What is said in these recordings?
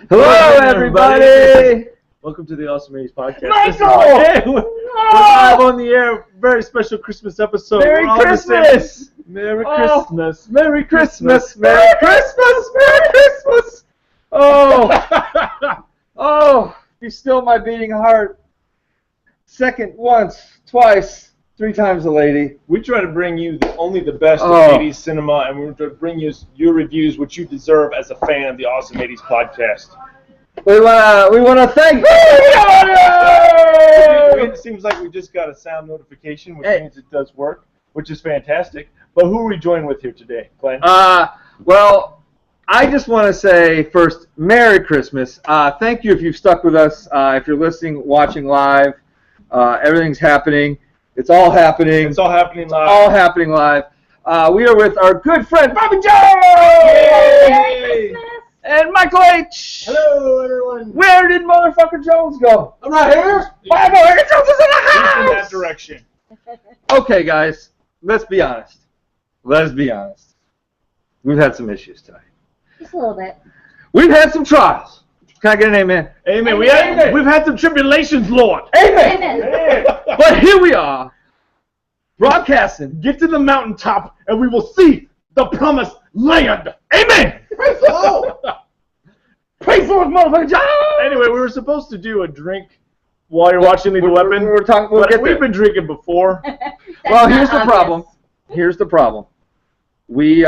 Hello, everybody! Welcome to the Awesome 80s Podcast. Michael! We're live on the air. Very special Christmas episode. Merry Christmas! Merry Christmas! Merry Christmas! Merry Christmas! Merry Christmas! Oh! Oh! You still my beating heart. Second, once, twice, 3 times a lady. We try to bring you only the best of 80s cinema, and we're going to bring you your reviews, which you deserve as a fan of the Awesome 80s Podcast. We wanna thank It seems like we just got a sound notification, which means it does work, which is fantastic. But who are we joined with here today, Glenn? Well, I just want to say first, Merry Christmas. Thank you if you've stuck with us. If you're listening, watching live, everything's happening. It's all happening. It's all happening live. All happening live. We are with our good friend, Bobbie Jo! Yay! And Michael H. Hello, everyone. Where did motherfucker Jones go? I'm right here. Motherfucker Jones is in the house! He's in that direction. Okay, guys, let's be honest. Let's be honest. We've had some issues tonight. Just a little bit. We've had some trials. Can I get an amen? Amen. Amen. We've had some tribulations, Lord. Amen! Amen. But here we are, broadcasting. Get to the mountaintop, and we will see the promised land. Amen. Praise the Lord! Praise the Lord, motherfucker Jones! Anyway, we were supposed to do a drink while you're watching Lethal Weapon. We'll but get we've there. been drinking before. Well, here's the problem. Here's the problem. We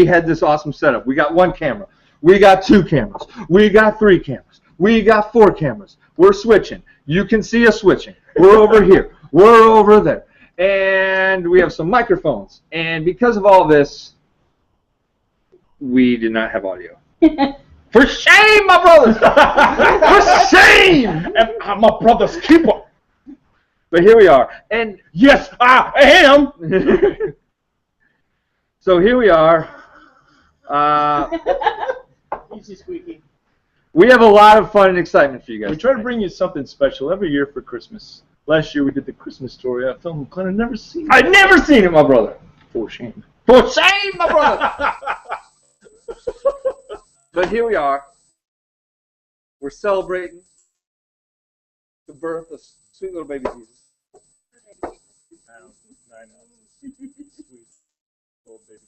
had this awesome setup. We got 1 camera. We got 2 cameras. We got 3 cameras. We got 4 cameras. We're switching. You can see us switching. We're over here. We're over there. And we have some microphones. And because of all this, we did not have audio. For shame, my brothers! For shame! And I'm my brother's keeper. But here we are. And Yes, I am. so here we are. Easy squeaky. We have a lot of fun and excitement for you guys. We try to bring you something special every year for Christmas. Last year we did the Christmas Story, a film Glenn had never seen. I've never seen it, my brother. For shame. For shame, my brother. But here we are. We're celebrating the birth of sweet little baby Jesus. I know. Sweet old baby.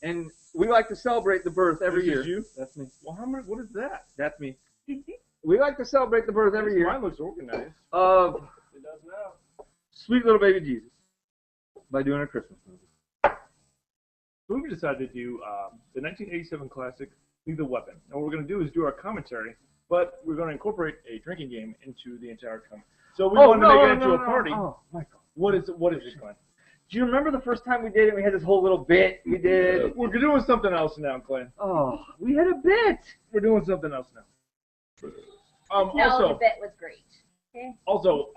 And we like to celebrate the birth every This year. is you? That's me. Well, what is that? That's me. We like to celebrate the birth every year Mine looks organized. of It does now. sweet little baby Jesus by doing a Christmas movie. So we decided to do the 1987 classic, Lethal Weapon. And what we're going to do is do our commentary, but we're going to incorporate a drinking game into the entire comment. So we wanted to make it into a party. Oh, Michael. What is it, Glenn? Do you remember the first time we did it? We had this whole little bit we did. We're doing something else now, Glenn. Oh, we had a bit. We're doing something else now. No, Also, the bit was great. Okay.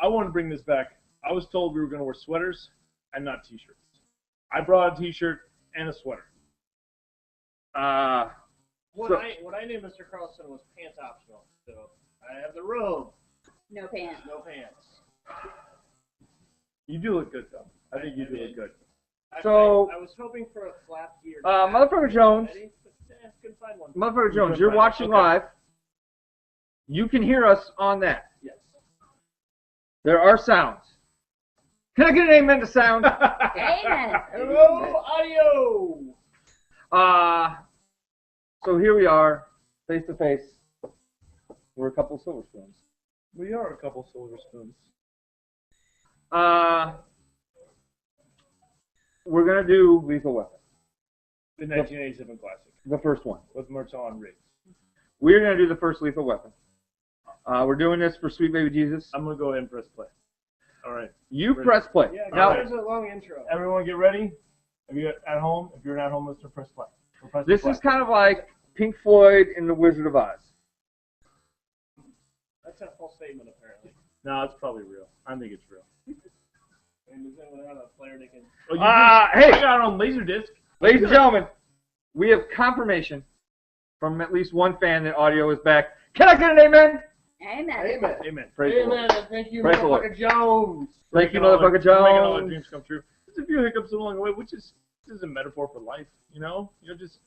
I want to bring this back. I was told we were going to wear sweaters and not T-shirts. I brought a T-shirt and a sweater. What I knew, Mr. Carlson, was pants optional. So I have the robe, No pants. no pants. You do look good, though. I think you do look good. So- I was hoping for a flap gear. Motherfucker Jones, Couldn't find one. Motherfucker Jones, you're watching live. You can hear us on that. Yes. There are sounds. Can I get an amen to sound? Amen. Hello, audio. So here we are, face to face. We're a couple silver spoons. We are a couple silver spoons. We're gonna do Lethal Weapon, The 1987 classic the first one. with Merton Riggs. We're gonna do the first Lethal Weapon. We're doing this for Sweet Baby Jesus. I'm going to go ahead and press play. All right. You press play. Yeah, Now, there's a long intro. Everyone get ready. If you're at home listener, press play. Or press this play. is kind of like Pink Floyd in The Wizard of Oz. That's a full statement, apparently. No, it's probably real. I think it's real. And does anyone have a player they can... Oh, you Hey! I got it on Laserdisc. Ladies and gentlemen, we have confirmation from at least one fan that audio is back. Can I get an amen? Amen. Amen. Amen. Praise the Lord. Amen. And thank you, Praise the Lord. motherfucker Jones. Thank you, Making all motherfucker the- Making all the Jones. dreams come true. There's a few hiccups along the way, which is This is a metaphor for life, you know? Just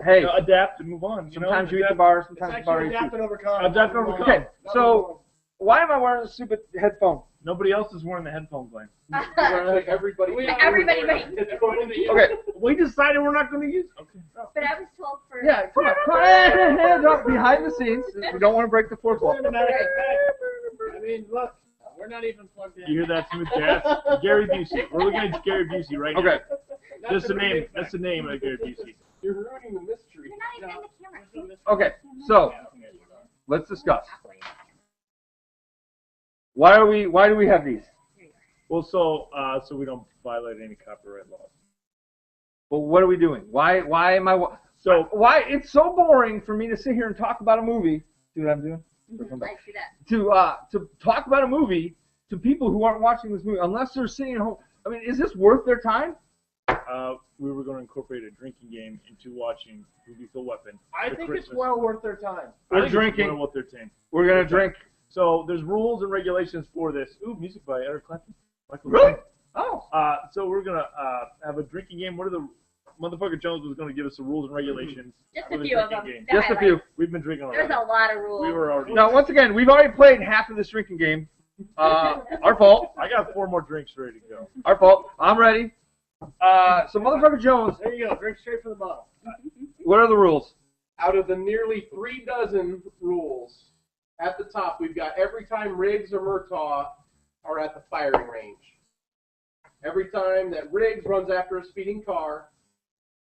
Hey, adapt and move on. sometimes you eat the bar, It's sometimes the bar actually eats adapt you. and overcome. Adapt and overcome. Okay, so why am I wearing a stupid headphone? Nobody else is wearing the headphone, Glenn. Actually, everybody. Everybody Okay, we decided we're not going to use. Okay. But I was told for. Yeah, come on. Hey, don't, behind the scenes. We don't want to break the fourth wall. I mean, look, we're not even plugged in. You hear that smooth jazz? Gary Busey. We're looking at Gary Busey right now. Okay. That's the name. That's the name of Gary Busey. You're ruining the mystery. You're not even in the camera. See? Okay, so let's discuss. Why do we have these? Well, so we don't violate any copyright laws. Well, what are we doing? Why am I? So why it's so boring for me to sit here and talk about a movie. See what I'm doing? I see that. To talk about a movie to people who aren't watching this movie unless they're sitting at home. I mean, is this worth their time? We were going to incorporate a drinking game into watching Lethal Weapon. I think it's well worth their time. We're drinking. Well worth their time. We're gonna drink. So there's rules and regulations for this. Ooh, music by Eric Clapton. Michael Really? Jackson. Oh. So we're gonna have a drinking game. What are the motherfucker Jones was gonna give us the rules and regulations. Just for a the few of drinking them. game. Just a few. We've been drinking There's already. a lot of rules. We were already. Now, once again, we've already played half of this drinking game. Our fault. I got 4 more drinks ready to go. Our fault. I'm ready. So, motherfucker Jones, There you go. Drink straight from the bottle. what are the rules? Out of the nearly 3 dozen rules, at the top we've got every time Riggs or Murtaugh are at the firing range. Every time that Riggs runs after a speeding car,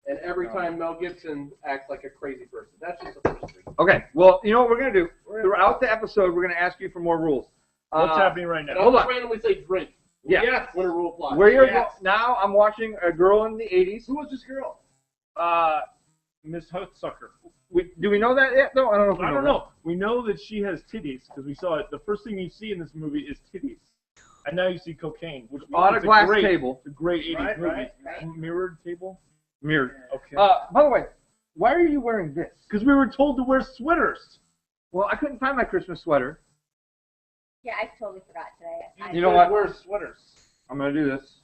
and every time Mel Gibson acts like a crazy person. That's just the first 3. Okay. Well, you know what we're gonna do? Throughout the episode, we're gonna ask you for more rules. What's happening right And now? I'll Hold just on. randomly say drink. Yeah. Yes, when a rule applies. Where you're Yes. now? I'm watching a girl in the '80s. Who was this girl? Miss Hutsucker. Do we know that yet? No, I don't know. If we I don't that. know. We know that she has titties because we saw it. The first thing you see in this movie is titties, and now you see cocaine, which On a is glass great, table. a great '80s Right, movie. right. Mirrored table. Mirrored. Okay. By the way, why are you wearing this? Because we were told to wear sweaters. Well, I couldn't find my Christmas sweater. Yeah, I totally forgot today. You know what? Wear sweaters. I'm gonna do this.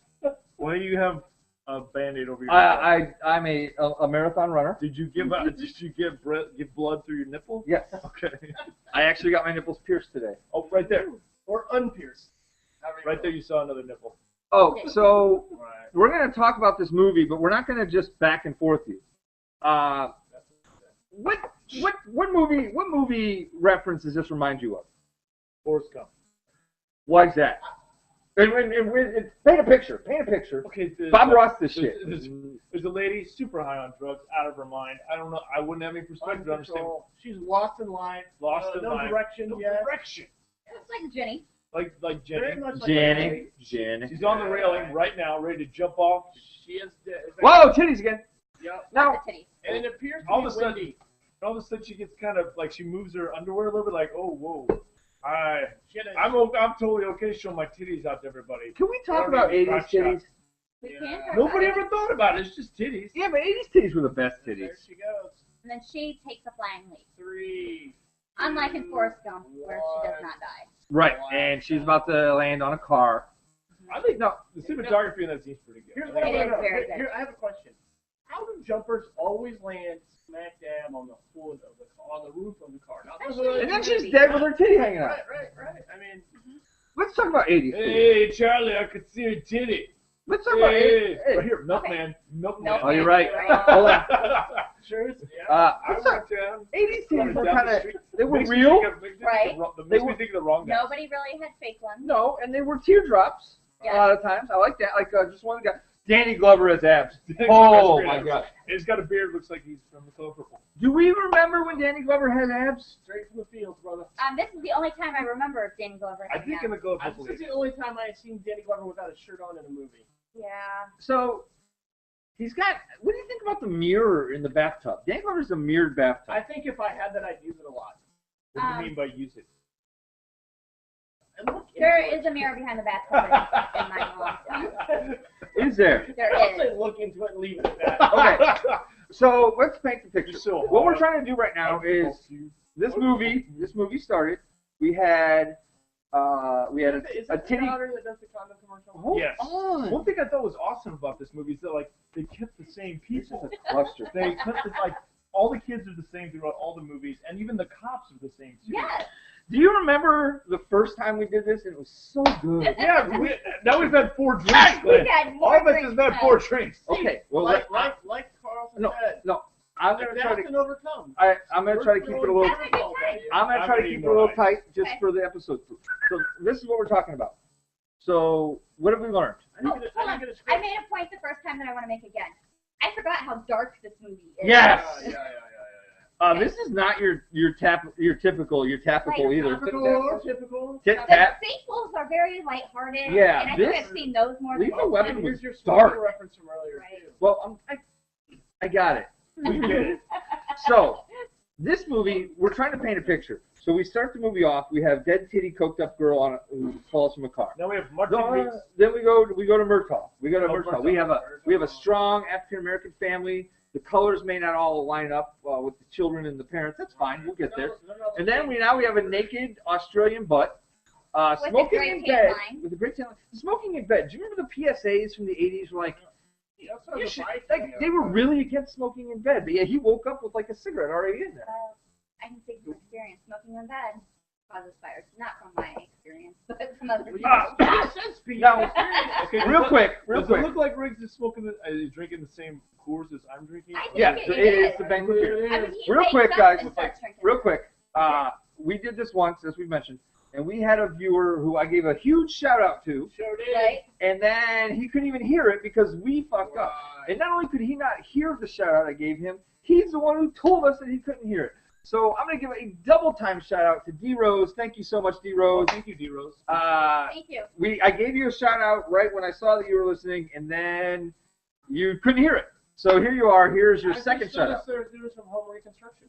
Why do you have a Band-Aid over your? I'm a marathon runner. Did you give give blood through your nipple? Yes. Okay. I actually got my nipples pierced today. Oh, right there. Or unpierced. Right there, you saw another nipple. Oh, so Right. we're gonna talk about this movie, but we're not gonna just back and forth you. What movie reference does this remind you of? Forrest Gump. Why's that? And paint a picture. Paint a picture. Okay. Bob Ross this shit. There's a lady super high on drugs, out of her mind. I don't know. I wouldn't have any perspective to understand. She's lost in life. Lost in no life. direction No yet. direction. It's like Jenny. Like Very Jenny. much like Jenny. She's on the railing right now, ready to jump off. She is dead. Whoa, titties again. Yep. Now, The titties. And it appears to All be of a sudden, windy. all of a sudden, she gets kind of like she moves her underwear a little bit, like, oh, whoa. She had a- I'm totally okay showing my titties out to everybody. can we talk Or about maybe 80s crotch shot. titties? We Yeah. can talk Nobody about ever it. thought about it. It's just titties. Yeah, but 80s titties were the best There titties. she goes. And then she takes a flying leap. 3. Unlike in Forrest Gump, where she does not die. Right, and she's about to land on a car. I think no, the cinematography in that scene's pretty good. Here's I what think It I is want to know. very good. Here, I have a question. How do jumpers always land smack dab on the hood of the car, on the roof of the car? Not the Especially hood. And then she's dead with her titty hanging out. Right. I mean, Let's talk about 80s titties. Hey, Charlie, I could see your titty. Let's talk about 80s. Hey, right here, Milkman. Milkman. Oh, you're right. Right. Hold on. truth. Yeah. I Let's talk. went down. 80s titties were down kind the of, street. they were Makes me real. think of- makes me Right. think of the- Makes me think of the wrong guy. Nobody really had fake ones. No, and they were teardrops a Yeah. lot of times. I like that. Like just one guy. Danny Glover has abs. Danny Oh Glover's my great. god. And he's got a beard, looks like he's from the color purple. Do we remember when Danny Glover had abs? Straight from the fields, brother. This is the only time I remember Danny Glover I having think in the abs. color This purple. is the only time I've seen Danny Glover without a shirt on in a movie. Yeah. So he's got. What do you think about the mirror in the bathtub? Danny Glover's a mirrored bathtub. I think if I had that, I'd use it a lot. What do you mean by use it? And look There into is a mirror behind the bathtub in my home. Is there? There I'll is. say look into it and leave it at that. Okay. So let's paint the picture. You're so What we're hard. trying to do right now is this movie. This movie started. We had Is a it titty. the daughter that does the condom commercial? Hold Yes. on. One thing I thought was awesome about this movie is that, like, they kept the same people. It's a cluster. They kept the, like all the kids are the same throughout all the movies, and even the cops are the same too. Yes. Do you remember the first time we did this? It was so good. Yeah, now we've had 4 drinks. We've had more All of us drinks has had than 4 drinks. Okay, well, like Carlson said. no, I'm gonna try Adapt to. and overcome. I'm gonna try to keep it a little. Have a good time. I'm gonna try to keep it a little tight just for the episode. So this is what we're talking about. So what have we learned? Oh, hold on. I made a point the first time that I want to make again. I forgot how dark this movie is. Yes. Yeah. This is not your typical either. Typical. Tit The tat. sequels are very lighthearted. Yeah, And I this- think I've seen those more than Lethal this Weapon one. was Here's your dark. reference from earlier Right. too. Well, I got it. We get it. So this movie, we're trying to paint a picture. So we start the movie off. We have dead titty, coked up girl who falls from a car. Now we have Martin Then we go to Murtaugh. We go to Oh, Murtaugh. Murtaugh. We have a strong African American family. The colors may not all line up with the children and the parents. That's fine. We'll get there. And then we have a naked Australian butt With a smoking great in tan bed line. with a great tan line. Smoking in bed. Do you remember the PSAs from the 80s? Were like, you should, like they were really against smoking in bed. But yeah, he woke up with like a cigarette already in there. I can speak from experience. Smoking in bed causes fires. Not from my experience, but from other people. Now, Okay, real quick. Does it look like Riggs is drinking the same Coors as I'm drinking? I think Yeah, it it is. is the banquet beer. I mean, he Real wakes quick, up guys, and starts drinking. Real quick, we did this once, as we mentioned, and we had a viewer who I gave a huge shout out to, Sure did. Right? and then he couldn't even hear it because we fucked up. And not only could he not hear the shout out I gave him, he's the one who told us that he couldn't hear it. So I'm going to give a double time shout out to D Rose. Thank you so much, D Rose. Thank you, D Rose. Thank you. I gave you a shout out right when I saw that you were listening, and then you couldn't hear it. So here you are. Here's your second shout out. They're doing some home reconstruction.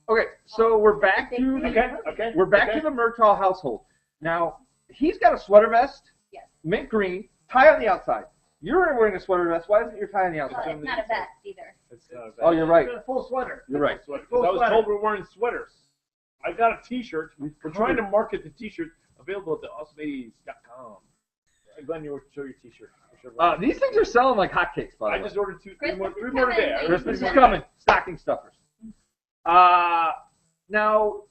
Okay, so we're back to we're back to the Murtaugh household. Now he's got a sweater vest, Yes. mint green, tie on the outside. You're wearing a sweater vest. Why isn't your tie on the Well, outside? it's not a vest either. It's not a bad Oh, you're right. It's a full sweater. You're right. Because I was told we're wearing sweaters. I got a T-shirt. We're trying to market the T-shirt available at the awesomeadies.com. Glenn, you want to show your T-shirt? These things are selling like hotcakes, by the I way. just ordered three Christmas more is today. coming. Christmas is coming. Stocking stuffers. Now,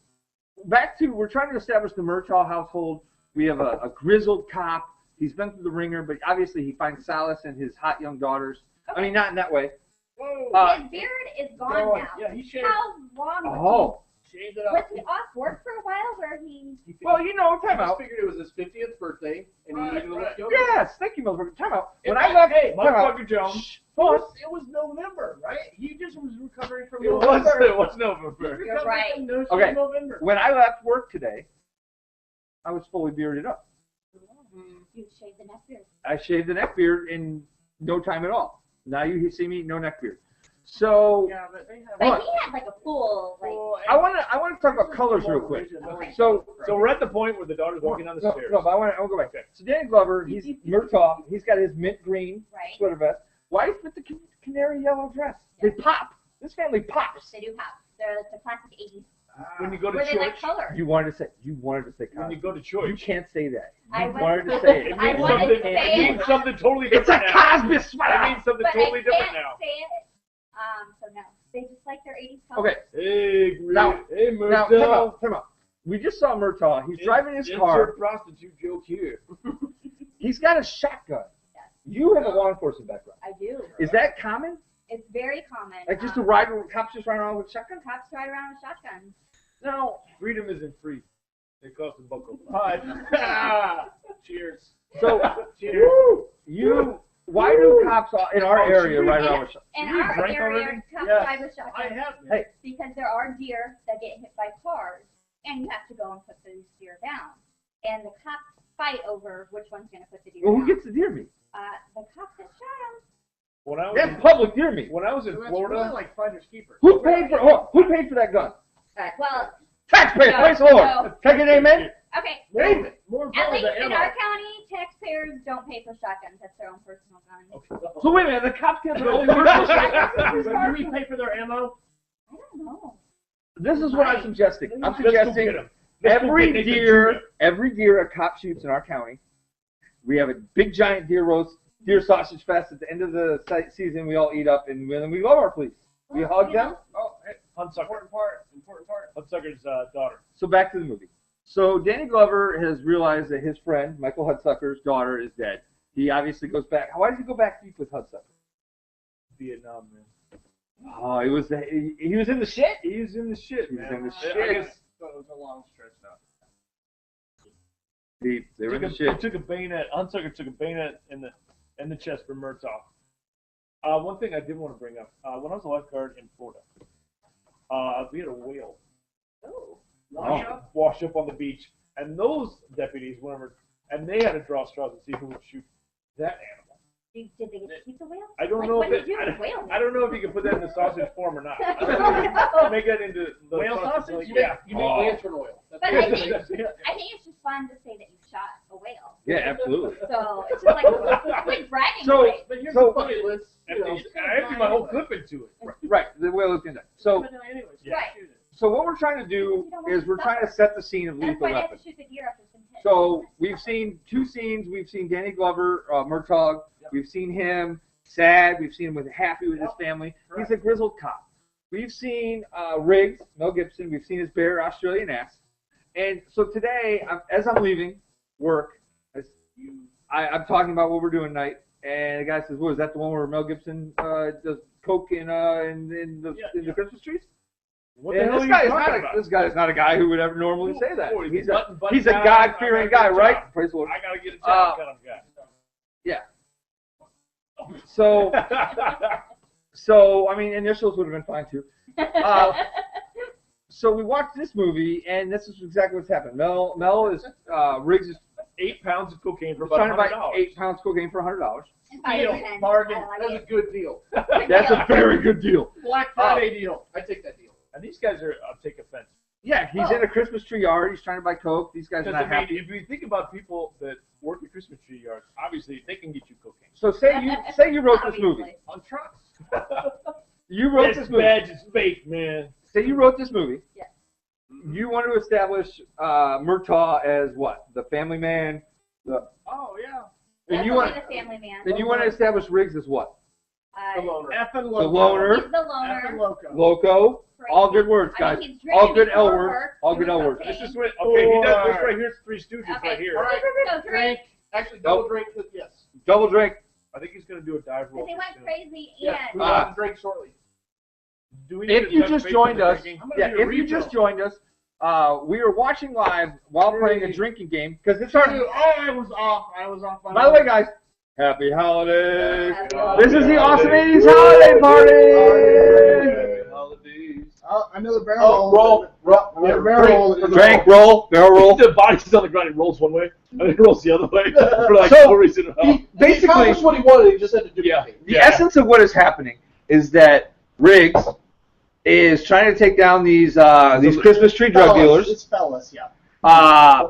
back to, we're trying to establish the Murtaugh household. We have a grizzled cop. He's been through the ringer, but obviously he finds solace in his hot young daughters. I mean, not in that way. Whoa. His beard is gone now. Yeah, he shaved. How long Oh. Shaved it was up. he off work for a while where he... Well, you know, time I just out. figured it was his 50th birthday, and he needed a little younger. Yes, thank you, motherfucker. Time out. When In I left, fact, hey, time out. Motherfucker Jones. It was November, right? He just was recovering from It November. was November. He You're recovered right. from no- Okay. November. When I left work today, I was fully bearded up. You shaved the neck beard. I shaved the neck beard in no time at all. Now you see me, no neck beard. So Yeah, but they have. But What? he had like a full, like... I want to talk about colors real quick. So So we're at the point where the daughter's walking down the stairs. No, but I want to go back. Okay. So Danny Glover, he's Murtaugh. He's got his mint green Right. sweater vest. Wife with the canary yellow dress. They pop. This family pops. They do pop. They're the classic 80s. When you go to Where they like church, color. You wanted to say when you Cosby. go to You church, can't say that. I You went- wanted to say it it. I means wanted something. to say It it. means something totally It's a different now. Cosby It sweater. means something But totally I different can't now. say it. So no. They just like their 80s color. Okay. Hey, Now- hey, Now, Murtaugh. time out. We just saw Murtaugh. He's driving his car. Insert prostitute joke here. He's got a shotgun. Yes. You have a law enforcement background. I do. Is that common? It's very common. Like just to ride, cops just ride around with a shotgun? Cops ride around with shotguns. No. Freedom isn't free. It costs a buckle. Cheers. So, Cheers. why do cops in our area should we- ride around with shotguns? In You our drank area, already? cops Yes. ride with I shotguns have. Hey. because there are deer that get hit by cars, and you have to go and put those deer down. And the cops fight over which one's going to put the deer Well, down. who gets the deer meat? The cops that shot him. When I was That's in, public deer meat. when I was in That's Florida, really like finders keepers. Who paid for that gun? Well, Taxpayer, No, praise the Lord. no. Take an amen. okay. Amen. More At important least than in ammo. our county, taxpayers don't pay for shotguns. That's their own personal gun. So wait a minute, the cops get their own personal shotguns? Do we pay for their ammo? I don't know. This is what I'm suggesting. I'm let's go suggesting get him. Let's go every get Nathan deer, Jr. every deer a cop shoots in our county, we have a big giant deer roast Deer Sausage Fest at the end of the season. We all eat up, and then we love our police. We hug them. Oh, hey, Huntsucker. Important part. Huntsucker's daughter. So back to the movie. So Danny Glover has realized that his friend, Michael Hudsucker's daughter, is dead. He obviously goes back. Why does he go back deep with Hudsucker? Vietnam, man. Oh, he was in the shit? He was in the shit, He was man. in the I shit. guess It was a long stretch now. They were in the He shit. took a bayonet. Huntsucker took a bayonet in the chest for Murtaugh. One thing I did want to bring up. When I was a lifeguard in Florida, we had a whale wash up on the beach, and those deputies went over, and they had to draw straws and see who would shoot that animal. Did they get to keep the whale? I don't Like, know what if do you do with whale? I don't know if you can put that in the sausage form or not. I don't know if you can make that into the Whale sausage? Like, You yeah. You make lantern oil. But That's I what think, it I is. think it's just fun to say that you shot a whale. Yeah, absolutely. So it's just like bragging So- rights. But here's So- the bucket list. You know, I emptied my whole clip into it. Right, the whale is going to die. So, anyways, Yeah. Right. shoot it. so what we're trying to do is we're trying to set the scene of That's Lethal why they have Weapon. to shoot the deer after it's been hit. So we've seen two scenes. We've seen Danny Glover, Murtaugh. We've seen him sad. We've seen him happy with his family. He's a grizzled cop. We've seen Riggs, Mel Gibson. We've seen his bare Australian ass. And so today, as I'm leaving work, I'm talking about what we're doing tonight. And the guy says, "What is that? The one where Mel Gibson does coke in the Christmas trees?" What And the hell this are guy you is talking not about? this guy is not a guy who would ever normally say that. Oh, He's button a down, God-fearing I gotta guy, get a right? job. Praise the Lord. I gotta get a job kind of guy. Yeah. So, so I mean, initials would have been fine too. So we watched this movie, and this is exactly what's happened. Mel is Riggs is 8 pounds of cocaine for about trying to buy $100. 8 pounds cocaine for $100. Deal. $5. Bargain. I like That's a it. good deal. That's a very good deal. Black Friday deal. I take that deal. And these guys are take offense. Yeah, he's in a Christmas tree yard. He's trying to buy coke. These guys are Because not I mean, happy. if you think about people that work at Christmas tree yards, obviously they can get you cocaine. So say you wrote this movie. Obviously. On trucks. You wrote This this movie. badge is fake, man. Say you wrote this movie. Yes. You want to establish Murtaugh as what? The family man. Oh yeah. And you Definitely want. the family man. Then you want to establish Riggs as what? The loner. Effing The loco. loner. He's the Effing loner. loco. Loco. All good words, I guys. mean, he's drinking All good L before words. work, All good doing L words. cocaine. This is what. Okay, he does this right here. It's Three Stooges Okay. right here. All right. So drink. Actually, double drink. Yes. Double drink. I think he's gonna do a dive roll. Because he went soon. crazy Yeah. and We have to drink shortly. Do we need If to you touch just base joined on the us, drinking? I'm gonna yeah, do a if you refill. just joined us, we are watching live while playing a drinking game because it's our. I was off. By the way, guys, happy holidays! Happy This is the holidays. Awesome 80s holiday party. Another barrel. Another barrel. Drink, roll, barrel roll. The body's on the ground. He rolls one way, and then he rolls the other way for like So, no reason at all. He Basically, accomplished what he wanted. He just had to do it. the essence of what is happening is that Riggs is trying to take down these Christmas tree drug dealers. It's fellas, yeah.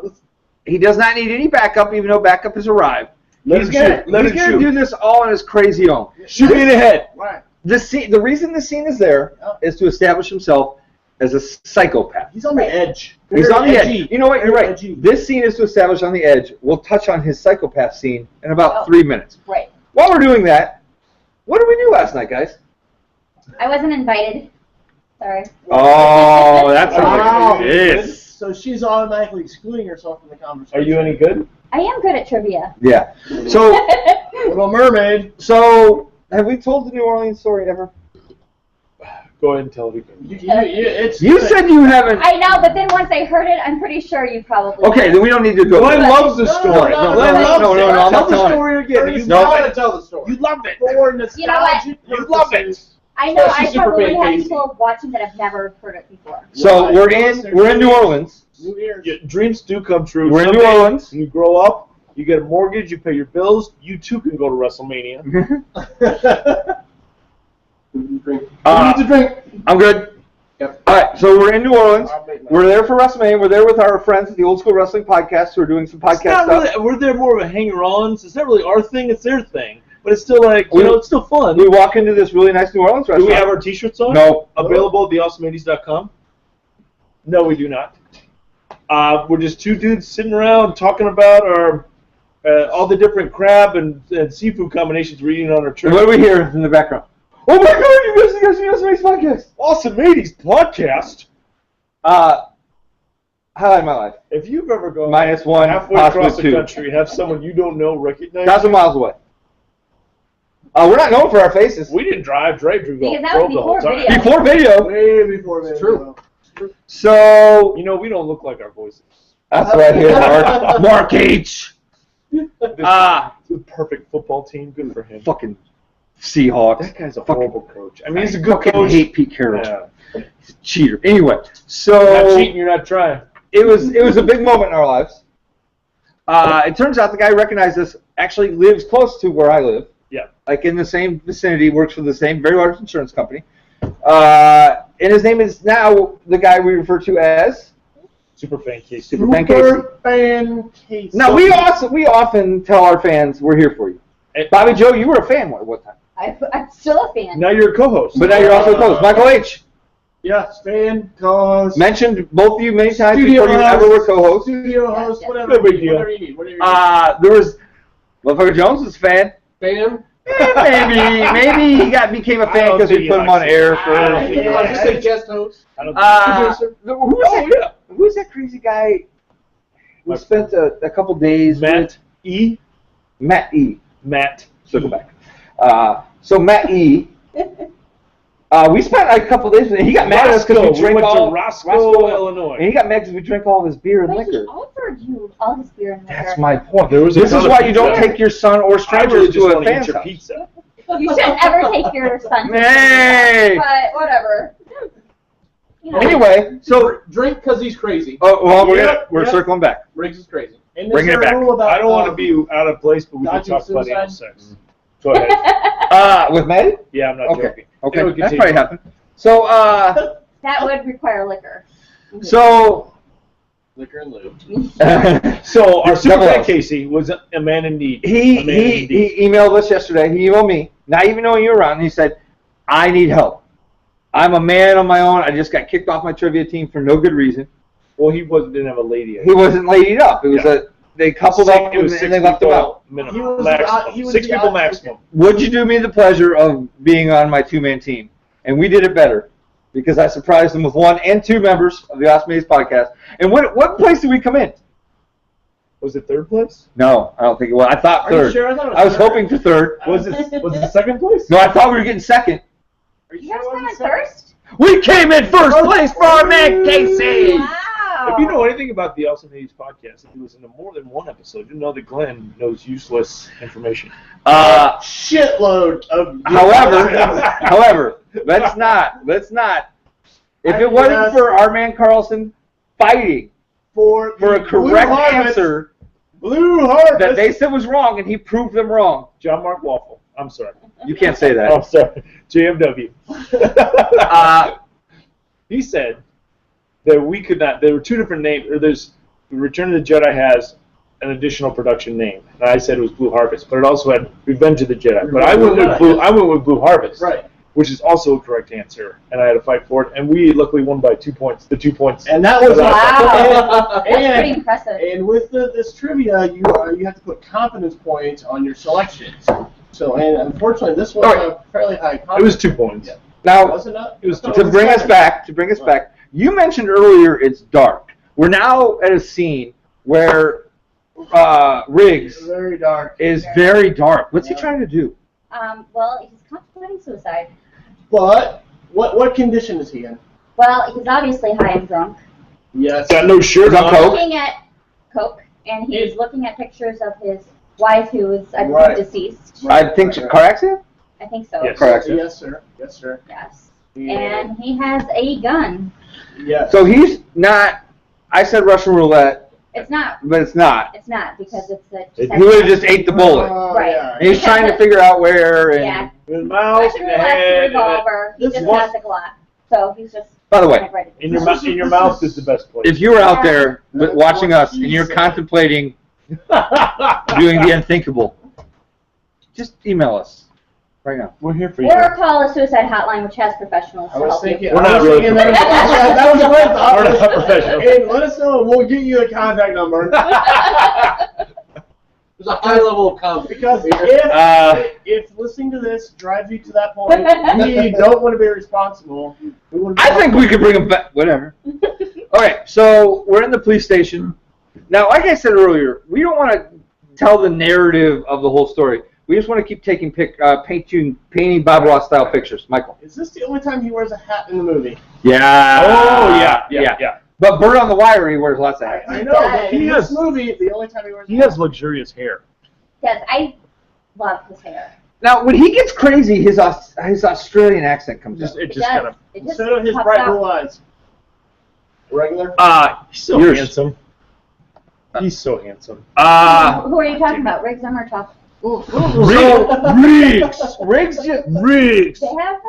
He does not need any backup, even though backup has arrived. Let he's him gonna, shoot. Let he's him gonna shoot. do this all on his crazy own. Shoot me in the head. Right. The reason the scene is there is to establish himself as a psychopath. He's on the edge. He's on the Edgy. edge. You know what? You're Very right. edgy. This scene is to establish on the edge. We'll touch on his psychopath scene in about 3 minutes. Right. While we're doing that, what did we do last night, guys? I wasn't invited. Sorry. Oh, that's Wow. how it is. So she's automatically excluding herself from the conversation. Are you any good? I am good at trivia. Yeah. So, Little Mermaid? so have we told the New Orleans story ever? Go ahead and tell it again. It's You said you haven't. I know, but then once I heard it, I'm pretty sure you probably. Okay, then we don't need to go. Glenn loves the No, story. no, Glenn no, loves no, it. no, no, I'm Tell not the telling it. story again. You No. love Gotta it. tell the story. You love it. for nostalgic You know what? You love it. purposes. I know Especially I probably Superman have Casey. people watching that have never heard it before. So Right. we're in New Orleans. New ears. Yeah, dreams do come true. We're in New Someday, Orleans. When you grow up, you get a mortgage, you pay your bills. You too can go to WrestleMania. Drink. Uh, You need to drink. I'm good. Yep. All right, so we're in New Orleans. I'll make my- We're there for WrestleMania. We're there with our friends at the Old School Wrestling Podcast who are doing some It's podcast not stuff. really, we're there more of a hanger-ons. It's not really our thing. It's their thing. But it's still like, We- it's still fun. We walk into this really nice New Orleans Do restaurant. we have our T-shirts on? No. Available at theawesomeadies.com? No, we do not. We're just two dudes sitting around talking about our all the different crab and seafood combinations we're eating on our trip. What do we hear in the background? Oh my God! You guys guys podcast. Awesome 80s podcast. Highlight of my life. If you've ever gone -1, halfway possibly across the 2. country and have someone you don't know recognize 1,000 you, miles away. We're not known for our faces. we didn't drive. Drove Because that was the whole before time. video. Before video. Way before that. True. So You know, we don't look like our voices. that's what I hear, Mark. Mark H. This is the perfect football team. Good for him. Fucking Seahawks. That guy's a Fucking- horrible coach. I mean, he's a good fucking coach. hate Pete Carroll. Yeah. He's a cheater. Anyway, Not so cheating, you're not trying. it was a big moment in our lives. It turns out the guy recognized us, actually lives close to where I live. Yeah. Like in the same vicinity, works for the same very large insurance company. And his name is now the guy we refer to as Superfan case. Superfan Casey. Superfan Casey. Now we often tell our fans we're here for you. And- Bobbie Jo, you were a fan at one time, I'm still a fan. Now you're a co-host. but now you're also a host. Michael H. Yes, fan, cause mentioned both of you many times Studio before you host. ever were co-hosts. studio Yes, host, yes. whatever. No big deal. Whatever you need. Whatever you need. There was Motherfucker Jones was a fan. Fan? Maybe he became a I fan don't because think we he put him likes on it. air I for. don't think he I'll likes just say guest host. I don't Who's that crazy guy? We spent a couple days Matt E. with Matt E. Matt. Circle back. So Matt E. We spent a couple days with him. He got mad at us because we We drank went all to Roscoe, Illinois. and he got mad because we drank all of his beer and But he liquor. offered you all his beer and liquor. That's my point. There was This is another why you don't pizza. take your son or I strangers really just to a want to eat fan's your house. pizza. You shouldn't ever take your son to Hey! but whatever. You know. Anyway, so Drink because he's crazy. we're Yep. circling back. Riggs is crazy. And Bring there's it a back. rule about, I don't want to be out of place, but we can dodging talk about anal suicide. sex. Go ahead. With Maddie? Yeah, I'm not Okay. joking. Okay, Anyway, that's continue. probably happened. So, That would require liquor. so, Liquor and lube. So our Double Superfan L. Casey was a man in need. he A man in need. emailed us yesterday. He emailed me, not even knowing you were around. And he said, "I need help. I'm a man on my own. I just got kicked off my trivia team for no good reason. Well, didn't have a lady. He wasn't ladied up. It was they coupled up It was and they left him out. Minimum. He was maximum. he was 6 the people odd- maximum. Would you do me the pleasure of being on my two-man team?" And we did it better because I surprised him with 1 and 2 members of the Awesome Days podcast. And what place did we come in? Was it third place? No, I don't think it was. I thought Are you third. sure? I thought it was I was third. hoping for third. Was it second place? No, I thought we were getting second. Are You sure guys it come in wasn't second? first? We came in first place for our man Casey. Wow. If you know anything about the Awesome 80s podcast, if you listen to more than one episode, you know that Glenn knows useless information. Shitload of. However, let's not. If it wasn't for our man Carlson fighting for a Blue correct Harvest. answer Blue Harvest. that they said was wrong, and he proved them wrong. John Mark Waffle. I'm sorry. You can't say Oh, that. I'm sorry. JMW. He said that we could not. There were 2 different names. Or there's Return of the Jedi has an additional production name, and I said it was Blue Harvest, but it also had Revenge of the Jedi. But I went with Blue. I went with Blue Harvest, Right. which is also a correct answer, and I had to fight for it, and we luckily won by 2 points. The 2 points. And that was Wow. That's pretty and, impressive. and with this trivia, you have to put confidence points on your selections. So, and unfortunately, this was a fairly high confidence. It was 2 points. Yeah. Now, Was it not? It was I thought to it was bring us second. back, you mentioned earlier it's dark. We're now at a scene where Riggs It's very dark. is very dark. What's he Yeah. trying to do? Well, he's contemplating suicide. But what condition is he in? Well, he's obviously high and drunk. Yes. Got no shirt Is that on. Coke? Looking at Coke, and he's It- looking at pictures of his wife, who is, I believe, Right. deceased. I think car accident. I think so. Yes. Correct. Yes, sir. Yes, sir. Yes. Yeah. And he has a gun. Yes. So he's not. I said Russian roulette, It's not. but it's not. It's not because it's a. It- He would have just ate the bullet. Right. Yeah. And he's trying to figure out where. And Yeah. In the mouth, Russian in the roulette's a head, revolver. He This just one- has a Glock. So he's just. by the way, kind of ready. in your mouth is the best place. if you were out there That's watching what us and he you're said. contemplating doing the unthinkable, just email us right now. We're here for you. Or call a suicide hotline, which has professionals I to was help thinking. you. We're I not was really thinking that was what I thought. We're not professional. And let us know. We'll get you a contact number. There's a high level of confidence. Because if listening to this drives you to that point, we don't want to be responsible. We want to be I think we could bring him back. Whatever. All right, so we're in the police station. Now, like I said earlier, we don't want to tell the narrative of the whole story. We just want to keep taking painting Bob Ross style pictures. Michael. Is this the only time he wears a hat in the movie? Yeah. Oh yeah. But Bird on the Wire, he wears lots of hats. I know, but He in has- this movie, the only time he wears He has luxurious hair. Yes, I love his hair. Now, when he gets crazy, his Australian accent comes out. It just kind of. It just instead of his pops bright out. blue eyes. Regular? He's so Yours. handsome. He's so handsome. Who are you talking about? Riggs or Murtaugh? Riggs just Riggs. They have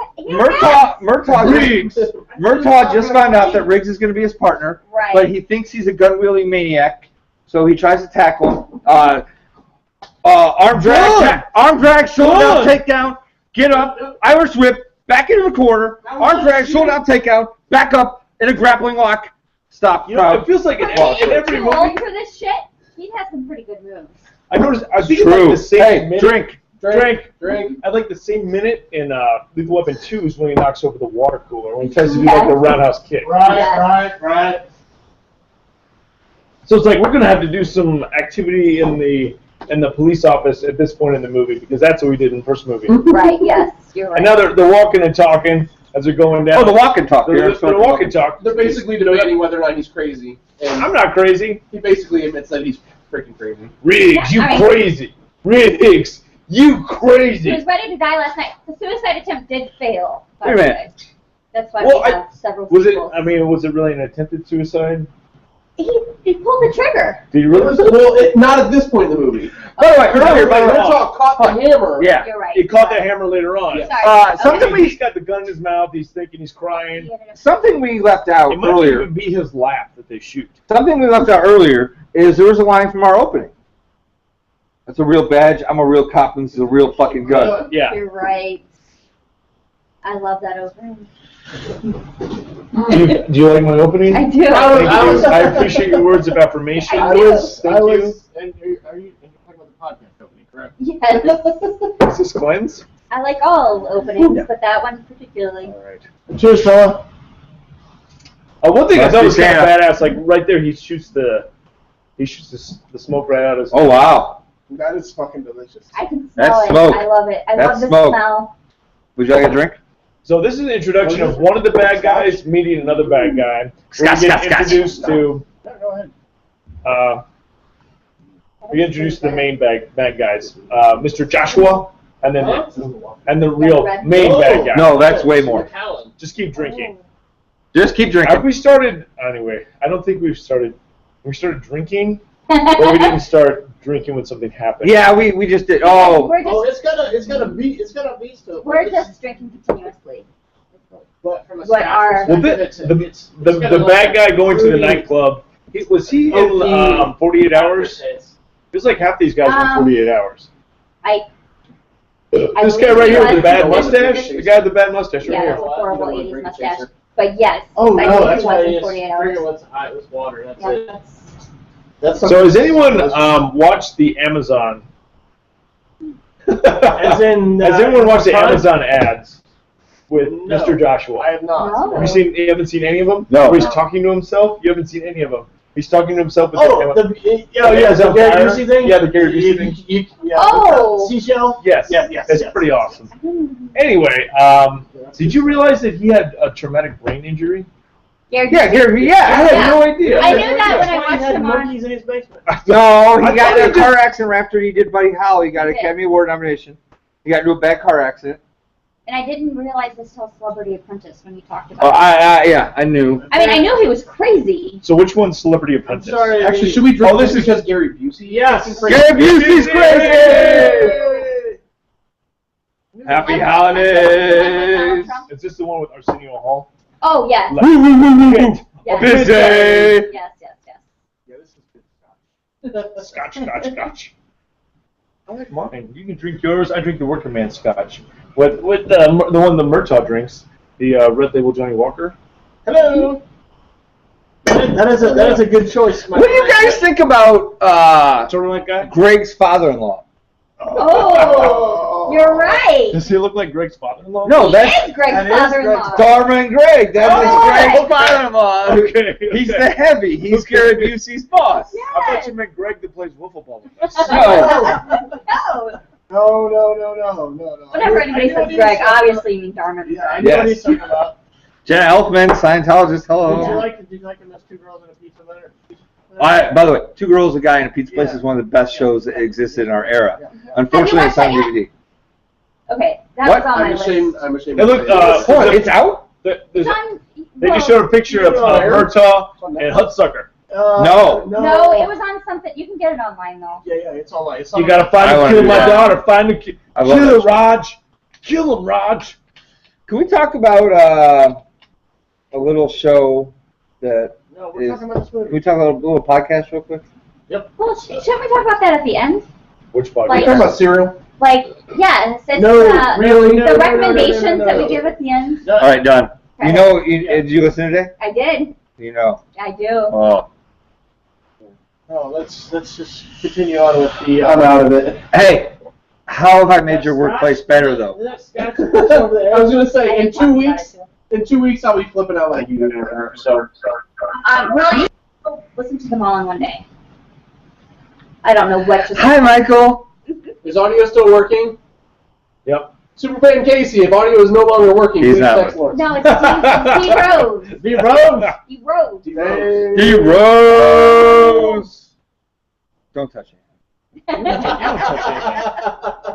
Murtaugh just found out that Riggs is going to be his partner, Right. but he thinks he's a gun-wielding maniac, so he tries to tackle him. Arm drag, shoulder down, takedown, get up, Irish whip, back into the corner, arm drag, shoulder down, takedown, back up, in a grappling lock, stop. You know, it feels like in He's every too movie. old for this shit. He has some pretty good moves. I noticed. I think True. it's like the same minute. Drink. I like the same minute in Lethal Weapon 2 is when he knocks over the water cooler when he tries to do like the roundhouse kick. Right. So it's like we're gonna have to do some activity in the police office at this point in the movie because that's what we did in the first movie. Right, yes, you're right. And now they're walking and talking as they're going down. Oh, the walk and talk. They're walk and talk. They're basically debating whether or not he's crazy. And I'm not crazy. he basically admits that he's freaking crazy. Riggs, you I mean- crazy. Riggs, you He crazy. was ready to die last night. The suicide attempt did fail. by Wait a the minute. way. That's why Well, we have several Was it? sequels. I mean, was it really an attempted suicide? He pulled the trigger. Did you really? Well, not at this point in the movie. By the way, earlier, Murtaugh caught the hammer. yeah. You're right. He caught that hammer later on. Yeah. Sorry. Something Okay. He's got the gun in his mouth. He's thinking he's crying. Something we left out It might earlier. even be his laugh that they shoot. Something we left out earlier is there was a line from our opening. That's a real badge. I'm a real cop, and this is a real fucking gun. Yeah. You're right. I love that opening. Do you like my opening? I do. Thank you. I appreciate your words of affirmation. I do. Thank you. And are you talking about the podcast company, correct? Yes. Is this Glenn's? I like all openings, but that one particularly. All right. Cheers, fella. One thing I Must thought be was kind of Santa. badass, like right there, he shoots the smoke right out of his. Oh, wow. That is fucking delicious. I can smell That's it. smoke. I love it. I That's love the smoke. smell. Would you like a drink? So this is an introduction of one of the bad guys meeting another bad guy. Scotch, We get scotch, scotch. introduced to. No, go ahead. We get introduced to the main bad guys, Mr. Joshua, and then the real main bad guy. No, that's way more. Just keep drinking. Just keep Have drinking. we started anyway? I don't think we've started. We started drinking, or we didn't start drinking when something happened. Yeah, we just did. Oh, We're Oh, just, it's got a beat to it. we're just drinking continuously. But from a What staff are- Well, perspective, the bad guy going to the nightclub. Was he in 48 hours? It was like half these guys were 48 hours. This guy right here with the bad mustache. The guy with the bad mustache right Yeah, here. that's a horrible 80s mustache. But yes, Oh I no, think that's it why was it in is. 48 hours. What's hot? It was water. That's Yeah, it. that's- So has anyone watched the Amazon? As in, Has anyone watched the Prime? Amazon ads with No. Mr. Joshua? I have not. No. You haven't seen any of them? No. Where he's talking to himself? You haven't seen any of them. He's talking to himself with Oh, the the Gary Busey thing? Yeah, the Gary Busey thing. Yeah, Oh. Seashell? Yes. Yes. It's pretty awesome. Anyway, did you realize that he had a traumatic brain injury? Gary yeah, Busey. yeah. I had Yeah. no idea. I knew that when I That's why he watched had him on. monkeys in his basement. No, he I got thought in a he car accident after he did Buddy Holly. He got an Okay. Academy Award nomination. He got into a bad car accident. And I didn't realize this till Celebrity Apprentice when you talked Oh, about it. yeah, I knew. I mean, I knew he was crazy. So which one's Celebrity Apprentice? Sorry. Actually, should we drink Oh, this this is- because Gary Busey? Yes. Gary Busey's crazy! Happy Like holidays! Donald Trump. Is this the one with Arsenio Hall? Oh, yes. Shit. Yes. Busy! Yes, yes, yes. Yeah, this is good stuff. Scotch. I like mine. You can drink yours. I drink the working man scotch. With the one the Murtaugh drinks, the Red Label Johnny Walker. Hello. That is a good choice. What do you guys think about Turtleneck guy? Greg's father-in-law? Oh, you're right. Does he look like Greg's father-in-law? No, He that's is Greg's father-in-law. Darman Greg. That is Oh! Greg's father-in-law. Okay. He's the heavy. He's Gary Busey's boss. I thought you meant Greg that plays wiffle ball with us. No. No. Whenever anybody says Greg, obviously you mean Darman. Yeah, I know what he's talking about. Jenna Elfman, Scientologist. Hello. Did you like those two girls in a pizza letter? By the way, Two Girls, a Guy in a Pizza Place is one of the best shows that existed in our era. Unfortunately, it's on DVD. Okay, that What? was on my list. I'm ashamed. Hey, look, It's out? It's on, They just showed a picture of Murtaugh and Hudsucker. No. No, it was on something. You can get it online though. Yeah, it's online. You gotta find I the wanna kid, do my that. daughter. Find the kid. I love Kill that him, show. Raj. Kill him, Raj. Can we talk about a little show that No, we're talking about this Can movie. we talk about a little podcast real quick? Well, shouldn't we talk about that at the end? Which podcast? Like- Talking about cereal. Like, yes, it's really? the recommendations that we give at the end. All right, done. Okay. You know, did you listen today? I did. You know. I do. Oh. Oh, let's just continue on with the. I'm out of it. Hey, how have I made your workplace better, though? I was gonna say in 2 weeks. In 2 weeks, I'll be flipping out like you do. So. Really? Listen to them all in one day. I don't know what to say. Hi, Michael. Is audio still working? Yep. Superfan Casey, if audio is no longer working, He's please not text Lawrence. No, it's D Rose. The Rose. D Rose. He rose. Don't touch it. Come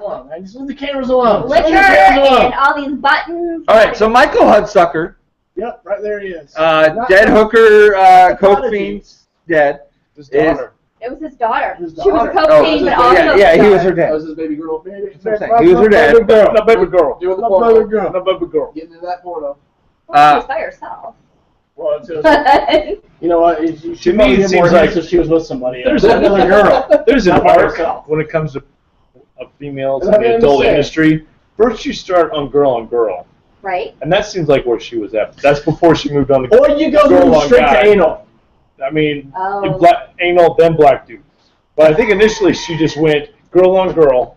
on, man. Just leave the cameras alone. Liquor Leave the cameras alone. and all these buttons. All right, so Michael Hudsucker, Yep, right there he is. dead hooker, coke fiend, dead. His daughter. It was his daughter. His She was a daughter. coke fiend, but also yeah, he was her That dad. was his baby girl. He was her dad. No, baby girl. Doing the My porno. brother girl. No, baby girl. Getting into that porno. Well, she was by herself. Well, you know what? She To me, probably it did more seems like hits if she was with somebody. there's another girl. There's an Not by arc herself. when it comes to females I in the adult understand. industry. First, you start on girl, Right? and that seems like where she was at. That's before she moved on to. Or you go Girl on straight guy. to anal. I mean, Oh. black, anal, then black dudes. But I think initially she just went girl on girl,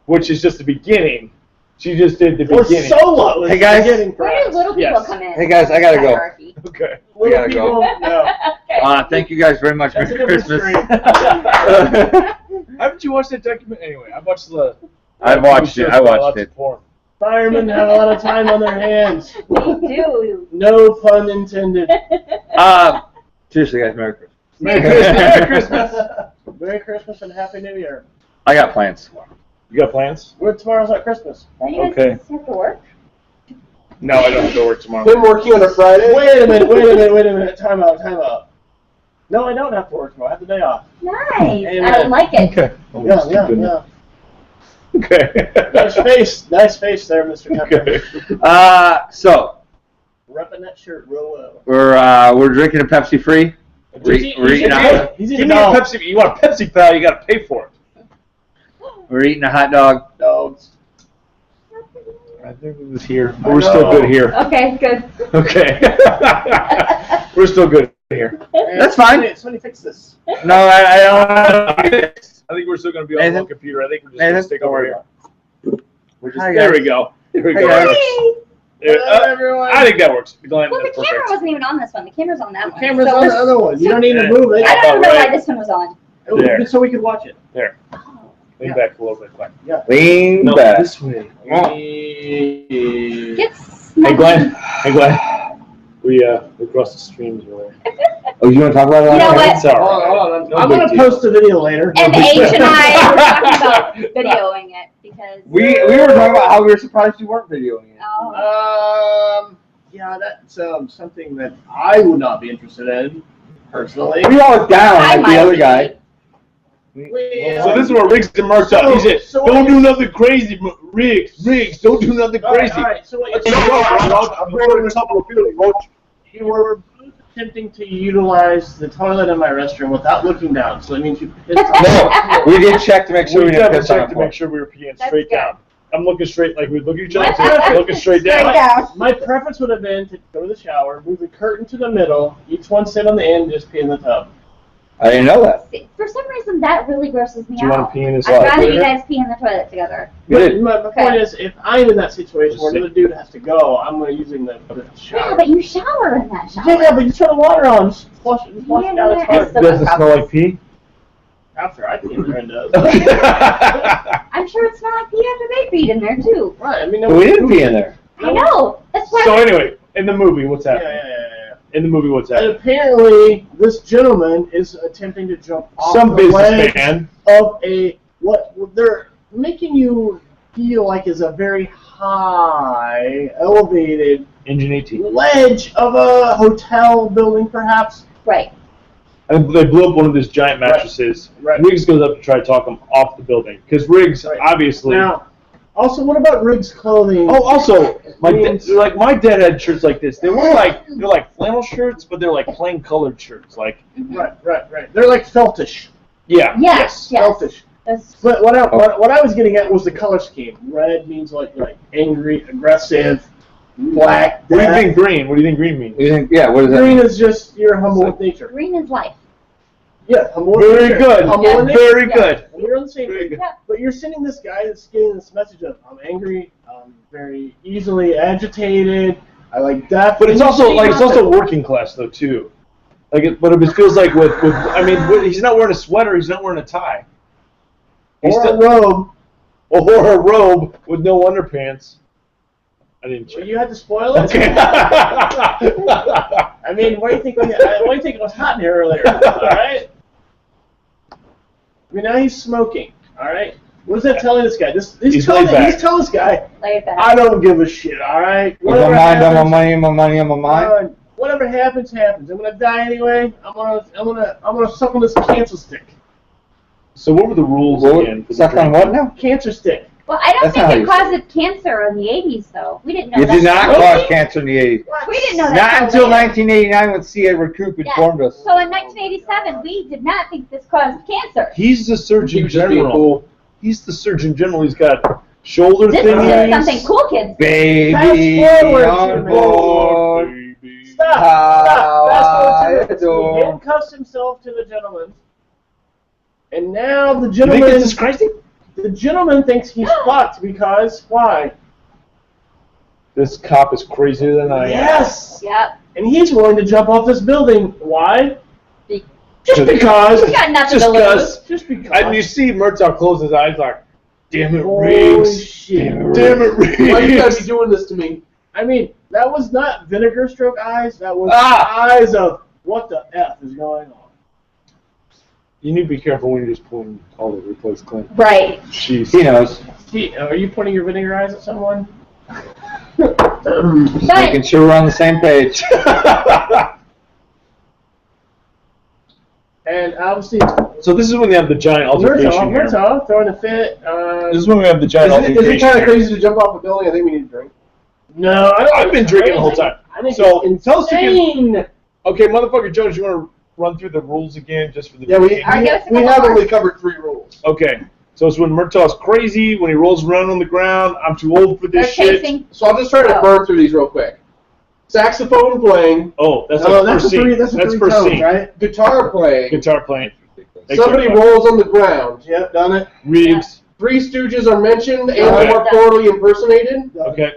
which is just the beginning. She just did the Or beginning. solo. is Hey, guys. the beginning Where do prize. little people Yes. come in? Hey, guys, I gotta go. Hierarchy. Okay. We gotta go. No. Okay. Thank you guys very much. That's a Merry different Christmas. stream. Haven't you watched that document? Anyway, I watched the. I watched it. I watched it. Firemen have a lot of time on their hands. We do. No pun intended. Seriously, guys, Merry Christmas. Merry Christmas. Merry Christmas. Merry Christmas and Happy New Year. I got plans. You got plans? Tomorrow's not Christmas. Don't you guys Okay. have to work? No, I don't have to work tomorrow. Him working on a Friday. Wait a minute. Time out. No, I don't have to work tomorrow. I have the day off. Nice. Amen. I like it. Okay. Yeah. Okay. Nice face there, Mr. Pepper. Okay. So Repping that shirt real well. we're drinking a Pepsi free. We're eating a He's Give eating me a dogs. Pepsi. You want a Pepsi, pal? You got to pay for it. we're eating a hot dog. Dogs. I think it was here. We're still good here. Okay, good. Okay. We're still good here. That's fine. Somebody fix this. No, I don't. I think we're still going to be on Nathan? one computer. I think we're just going to Nathan? stick over here. We're just, Hi, there guys. we go. There we Hey, go. guys. Hey. Yeah, everyone. I think that works. Glenn, Well, the that's camera perfect. wasn't even on this one. The camera's on that one. Camera's So on the this- other one. You don't need to Yeah. move it. I don't know Right. why this one was on. There. So we could watch it. There. Oh. Lean back a little bit, Glenn. Lean No, back. this way. Get Hey, Glenn. Hey, Glenn. We crossed the streams earlier. Oh, you want to talk about it? You know what? It's all right. Hold on. No I'm big going to deal. post a video later. And H and I were talking about videoing it because. We were talking about how we were surprised you weren't videoing it. Oh. Yeah, that's something that I would not be interested in, personally. We all was down I like might the other be. guy. So this is where Riggs and Mark's up. He said, So don't what do is- nothing crazy, Riggs, don't do nothing crazy. All right, so what Let's you're go, you were attempting to utilize the toilet in my restroom without looking down, so that means you pissed on No, we did check to make sure We we didn't double piss on checked the to make floor. sure we were peeing That's straight good. down. I'm looking straight, like we look at each other, My so I'm looking straight Straight down. down. My preference would have been to go to the shower, move the curtain to the middle, each one sit on the end, and just pee in the tub. I didn't know that. For some reason, that really grosses me Do you want out. to pee in his I'd life? rather you guys pee in the toilet together. You But did. my point is, if I'm in that situation where another dude has to go, I'm going to using the Yeah, shower. but you shower in that shower. Yeah, but you turn the water on, just flush it out. It's Yeah, hard. Does it smell like pee? After I pee in there, it does. I'm sure it smelled like pee after they peed in there too. Right, I mean, We didn't pee in there. I know. That's why. So anyway, in the movie, what's Yeah, happening? yeah. In the movie, what's And happening? apparently, this gentleman is attempting to jump off Some the ledge businessman. of what they're making you feel like is a very high, elevated Engine 18. ledge of a hotel building, perhaps. Right. And they blew up one of his giant mattresses. Right. Riggs goes up to try to talk him off the building. Because Riggs, Right. obviously... Now, also, what about Riggs' clothing? Oh, also, my Means- my dad had shirts like this. They're like flannel shirts, but they're like plain colored shirts. Like, Right. They're like feltish. yeah, Yes. Yes. Feltish. That's, But what I was getting at was the color scheme. Red means like angry, aggressive, black. What do you death. think green? What do you think green means? You think? Yeah. What does that Green mean? is just you're humble with nature. green is life. Yeah, humble with Very nature. good. Humble Yeah. with nature. Very Yeah. good. And we're on the same Very page. good. Yeah. But you're sending this guy that's getting this message of I'm angry, I'm very easily agitated, I like death. But it's And also you like see it's also nothing. working class though too. Like, but it feels like with I mean, he's not wearing a sweater. He's not wearing a tie. He's or a still, robe. or a robe with no underpants. I didn't Well, check. you had to spoil it. Okay. I mean, what do you think? What do you think it was hot in here earlier? All right. I mean, now he's smoking. All right. What is that telling this guy? He's laid back. He's telling this guy, Laid back. I don't give a shit. All right. With my mind on my money, my money on my mind. Whatever happens, happens. I'm gonna die anyway. I'm gonna suck on this cancer stick. So what were the rules again? For the Suck on drink? what now? Cancer stick. Well, I don't That's not think it how you say caused cancer in the 80s, though. We didn't know You that. did not Really? cause cancer in the 80s. We didn't know that. Not till until later. 1989 when C. Edward Koop Yeah. informed us. So in 1987, we did not think this caused cancer. He's the Surgeon He was just being General. cool. He's the Surgeon General. He's got shoulder This is just thingies. something cool kids do. Baby Fast forward on to board. Baby. Stop. How Fast I forward to this. adore. He handcuffs himself to the gentleman, and now the You think gentleman. this is crazy? The gentleman thinks he's fucked because why? This cop is crazier than I am. Yes. Yep. And he's willing to jump off this building. Why? Be- Just because. You got nothing Just to lose. because. Just because. And you see Murtaugh close his eyes like, damn it, Holy Riggs. shit. Damn it, Riggs. Why you gotta be doing this to me? I mean, that was not vinegar stroke eyes. That was Ah! eyes of what the F is going on. You need to be careful when you're just pulling all over the place clean. Right. Jeez. He knows. See, are you pointing your vinegar eyes at someone? Making sure we're on the same page. And obviously, So this is when they have the giant altercation here. Murtaugh throwing a fit. This is when we have the giant Is altercation it kind of here. crazy to jump off a building? I think we need a drink. No, I don't I've think been it's drinking the whole crazy. time. I think So, it's tell us again- insane. Okay, motherfucker Jones, you want to run through the rules again just for the Yeah, we beginning? Alright, give us a we couple have more. only covered 3 rules. Okay, so it's when Murtaugh's crazy, when he rolls around on the ground, I'm too old for They're this shit. chasing. So I'll just try to Oh. burn through these real quick. Saxophone playing, Oh, that's No, like that's first a three. scene. That's a three first tones, scene. right? guitar playing, Guitar playing. Thanks, somebody everybody. rolls on the ground, Yep, done it. Riggs. 3 Stooges are mentioned and Okay. or poorly impersonated, Okay.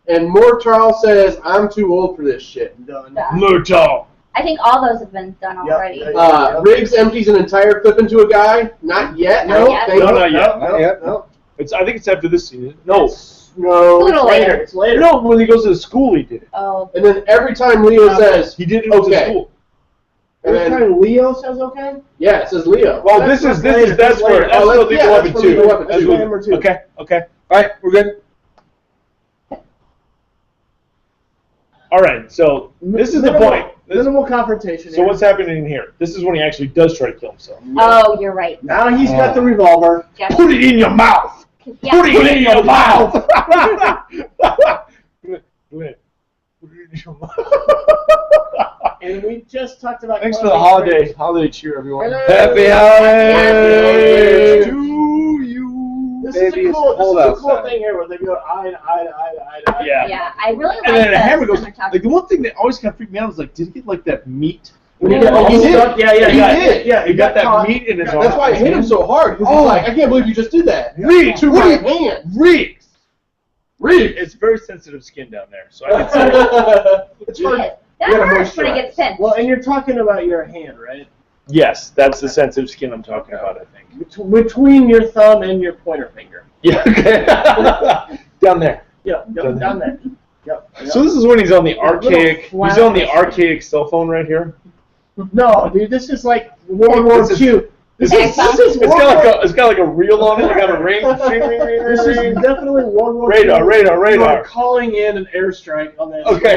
and Mortal says, I'm too old for this shit. Done. Done. Murtaugh. I think all those have been done Yep. already. Riggs empties an entire clip into a guy. Not yet. Not yet. Thank No, you. not yet. Not yet. No. I think it's after this scene. No. No, A little it's later. later. It's later. No, when he goes to the school, he did it. Oh. And then every time Leo says, He did it with the Okay. school. Every and then, time Leo says okay. yeah, it says Leo. Well, That's that's later. that's Later. for that's Oh, for that's- the yeah, weapon that's for too. Lethal Weapon That's two. for- Number 2. Okay. Okay. All right, we're good. All right. So this is the point. Minimal confrontation. So here. what's happening in here? This is when he actually does try to kill himself. Oh, you're right. Now he's got the revolver. Yes. Put it in your mouth. Yeah. Put it in your mouth. Go ahead. Put it in your mouth. And we just talked about. Thanks for the holiday cheer, everyone. Hello. Happy holidays. holidays to you. This is Baby, a it's cool, cold this is a cool outside. thing here where they go eye to eye to eye to eye to eye. Yeah. Yeah, I really like And then the hammer the goes. summer Like the one thing that always kind of freaked me out was like, did he get like that meat? When you get all He did. stuck, yeah, yeah, He yeah, did. yeah. He got that caught. meat in his arm. That's why I hit him so hard. 'Cause he's like, I can't believe you just did that. Riggs, To what my are you- hand. Riggs. Riggs. It's very sensitive skin down there, so I can say. It's hard. That You gotta hurts when it moisturize. gets pinched. Well, and you're talking about your hand, right? Yes, that's the sensitive skin I'm talking about. I think. Between your thumb and your pointer finger. Yeah. Okay. Down there. Yep, yep, down there. Yep. So this is when he's on the archaic. Little He's on the flat- archaic cell phone right here. No, dude, this is like World War This is- II. This Okay, is. so- It's got like a reel on it. I got a ring. This is definitely World War II. Radar. You are Radar. calling in an airstrike on that. Okay.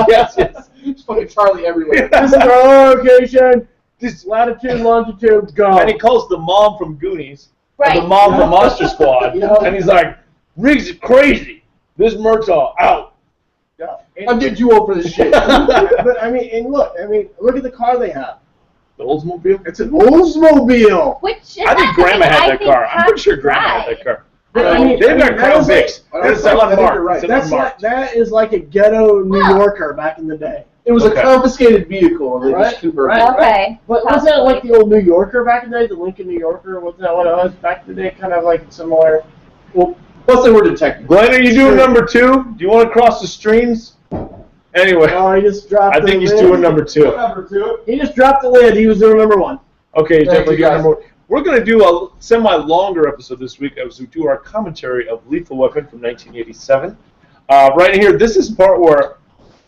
Yes. It's fucking Charlie everywhere. This is our location. This, Latitude, longitude, go. and he calls the mom from Goonies, Right. and the mom from Monster Squad, Yeah. and he's like, "Riggs is crazy. This Murtaugh out." Yeah. I'm getting too old for this shit. But I mean, and look at the car they have. The Oldsmobile. It's an Oldsmobile. Which is I think not Grandma something had I that think car. I'm pretty sure cats Grandma had ride. that car. I mean, They've got that Crown is like- Vics. And it's I think you're unmarked. right. It's That's like unmarked. that is like a ghetto New Well- Yorker back in the day. It was Okay. a confiscated vehicle. They Right, just converted. right. Okay. But wasn't that like the old New Yorker back in the day? The Lincoln New Yorker? Wasn't that what it was back in the day? Kind of like similar. Well, plus they were detectives. Glenn, are you doing number 2? Do you want to cross the streams? Anyway, Oh, he just dropped. I think the he's lid. doing number 2. Number 2. He just dropped the lid. He was doing number 1. Okay, he's Thank definitely you, doing guys. number 1. We're going to do a semi-longer episode this week as we do our commentary of Lethal Weapon from 1987. Right here, this is the part where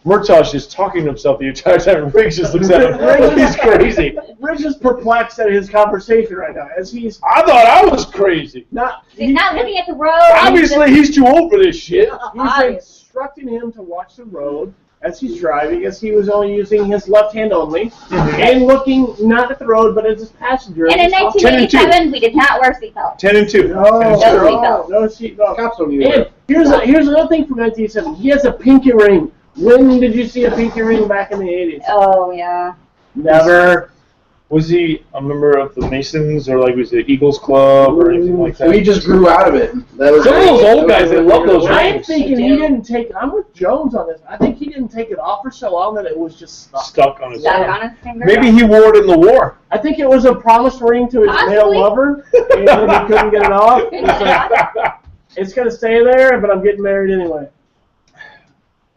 Murtaugh's just talking to himself the entire time, and Riggs just looks at him. He's crazy. Rich is perplexed at his conversation right now, as he's I thought I was crazy. not. He's not looking at the road. Obviously, he's too old for this shit. He's instructing him to watch the road as he's driving, as he was only using his left hand only, and looking not at the road but at his passenger. And in He's talking- 1987, we did not wear seatbelts. 10 and 2. No, No seatbelt. no seatbelt. Cops don't need And it. here's another thing from 1987. He has a pinky ring. When did you see a pinky ring back in the 80s? Oh yeah. Never. Was he a member of the Masons or like was it Eagles Club or anything like So he that? just grew out of it. That was Some of those old guys, they love those I'm rings. thinking They he do. didn't take it. I'm with Jones on this. I think he didn't take it off for so long that it was just stuck. Stuck on his Stuck arm. on his finger. Maybe he wore it in the war. I think it was a promise ring to his male Possibly. lover, and then he couldn't get it off. It was like, it's going to stay there, but I'm getting married anyway.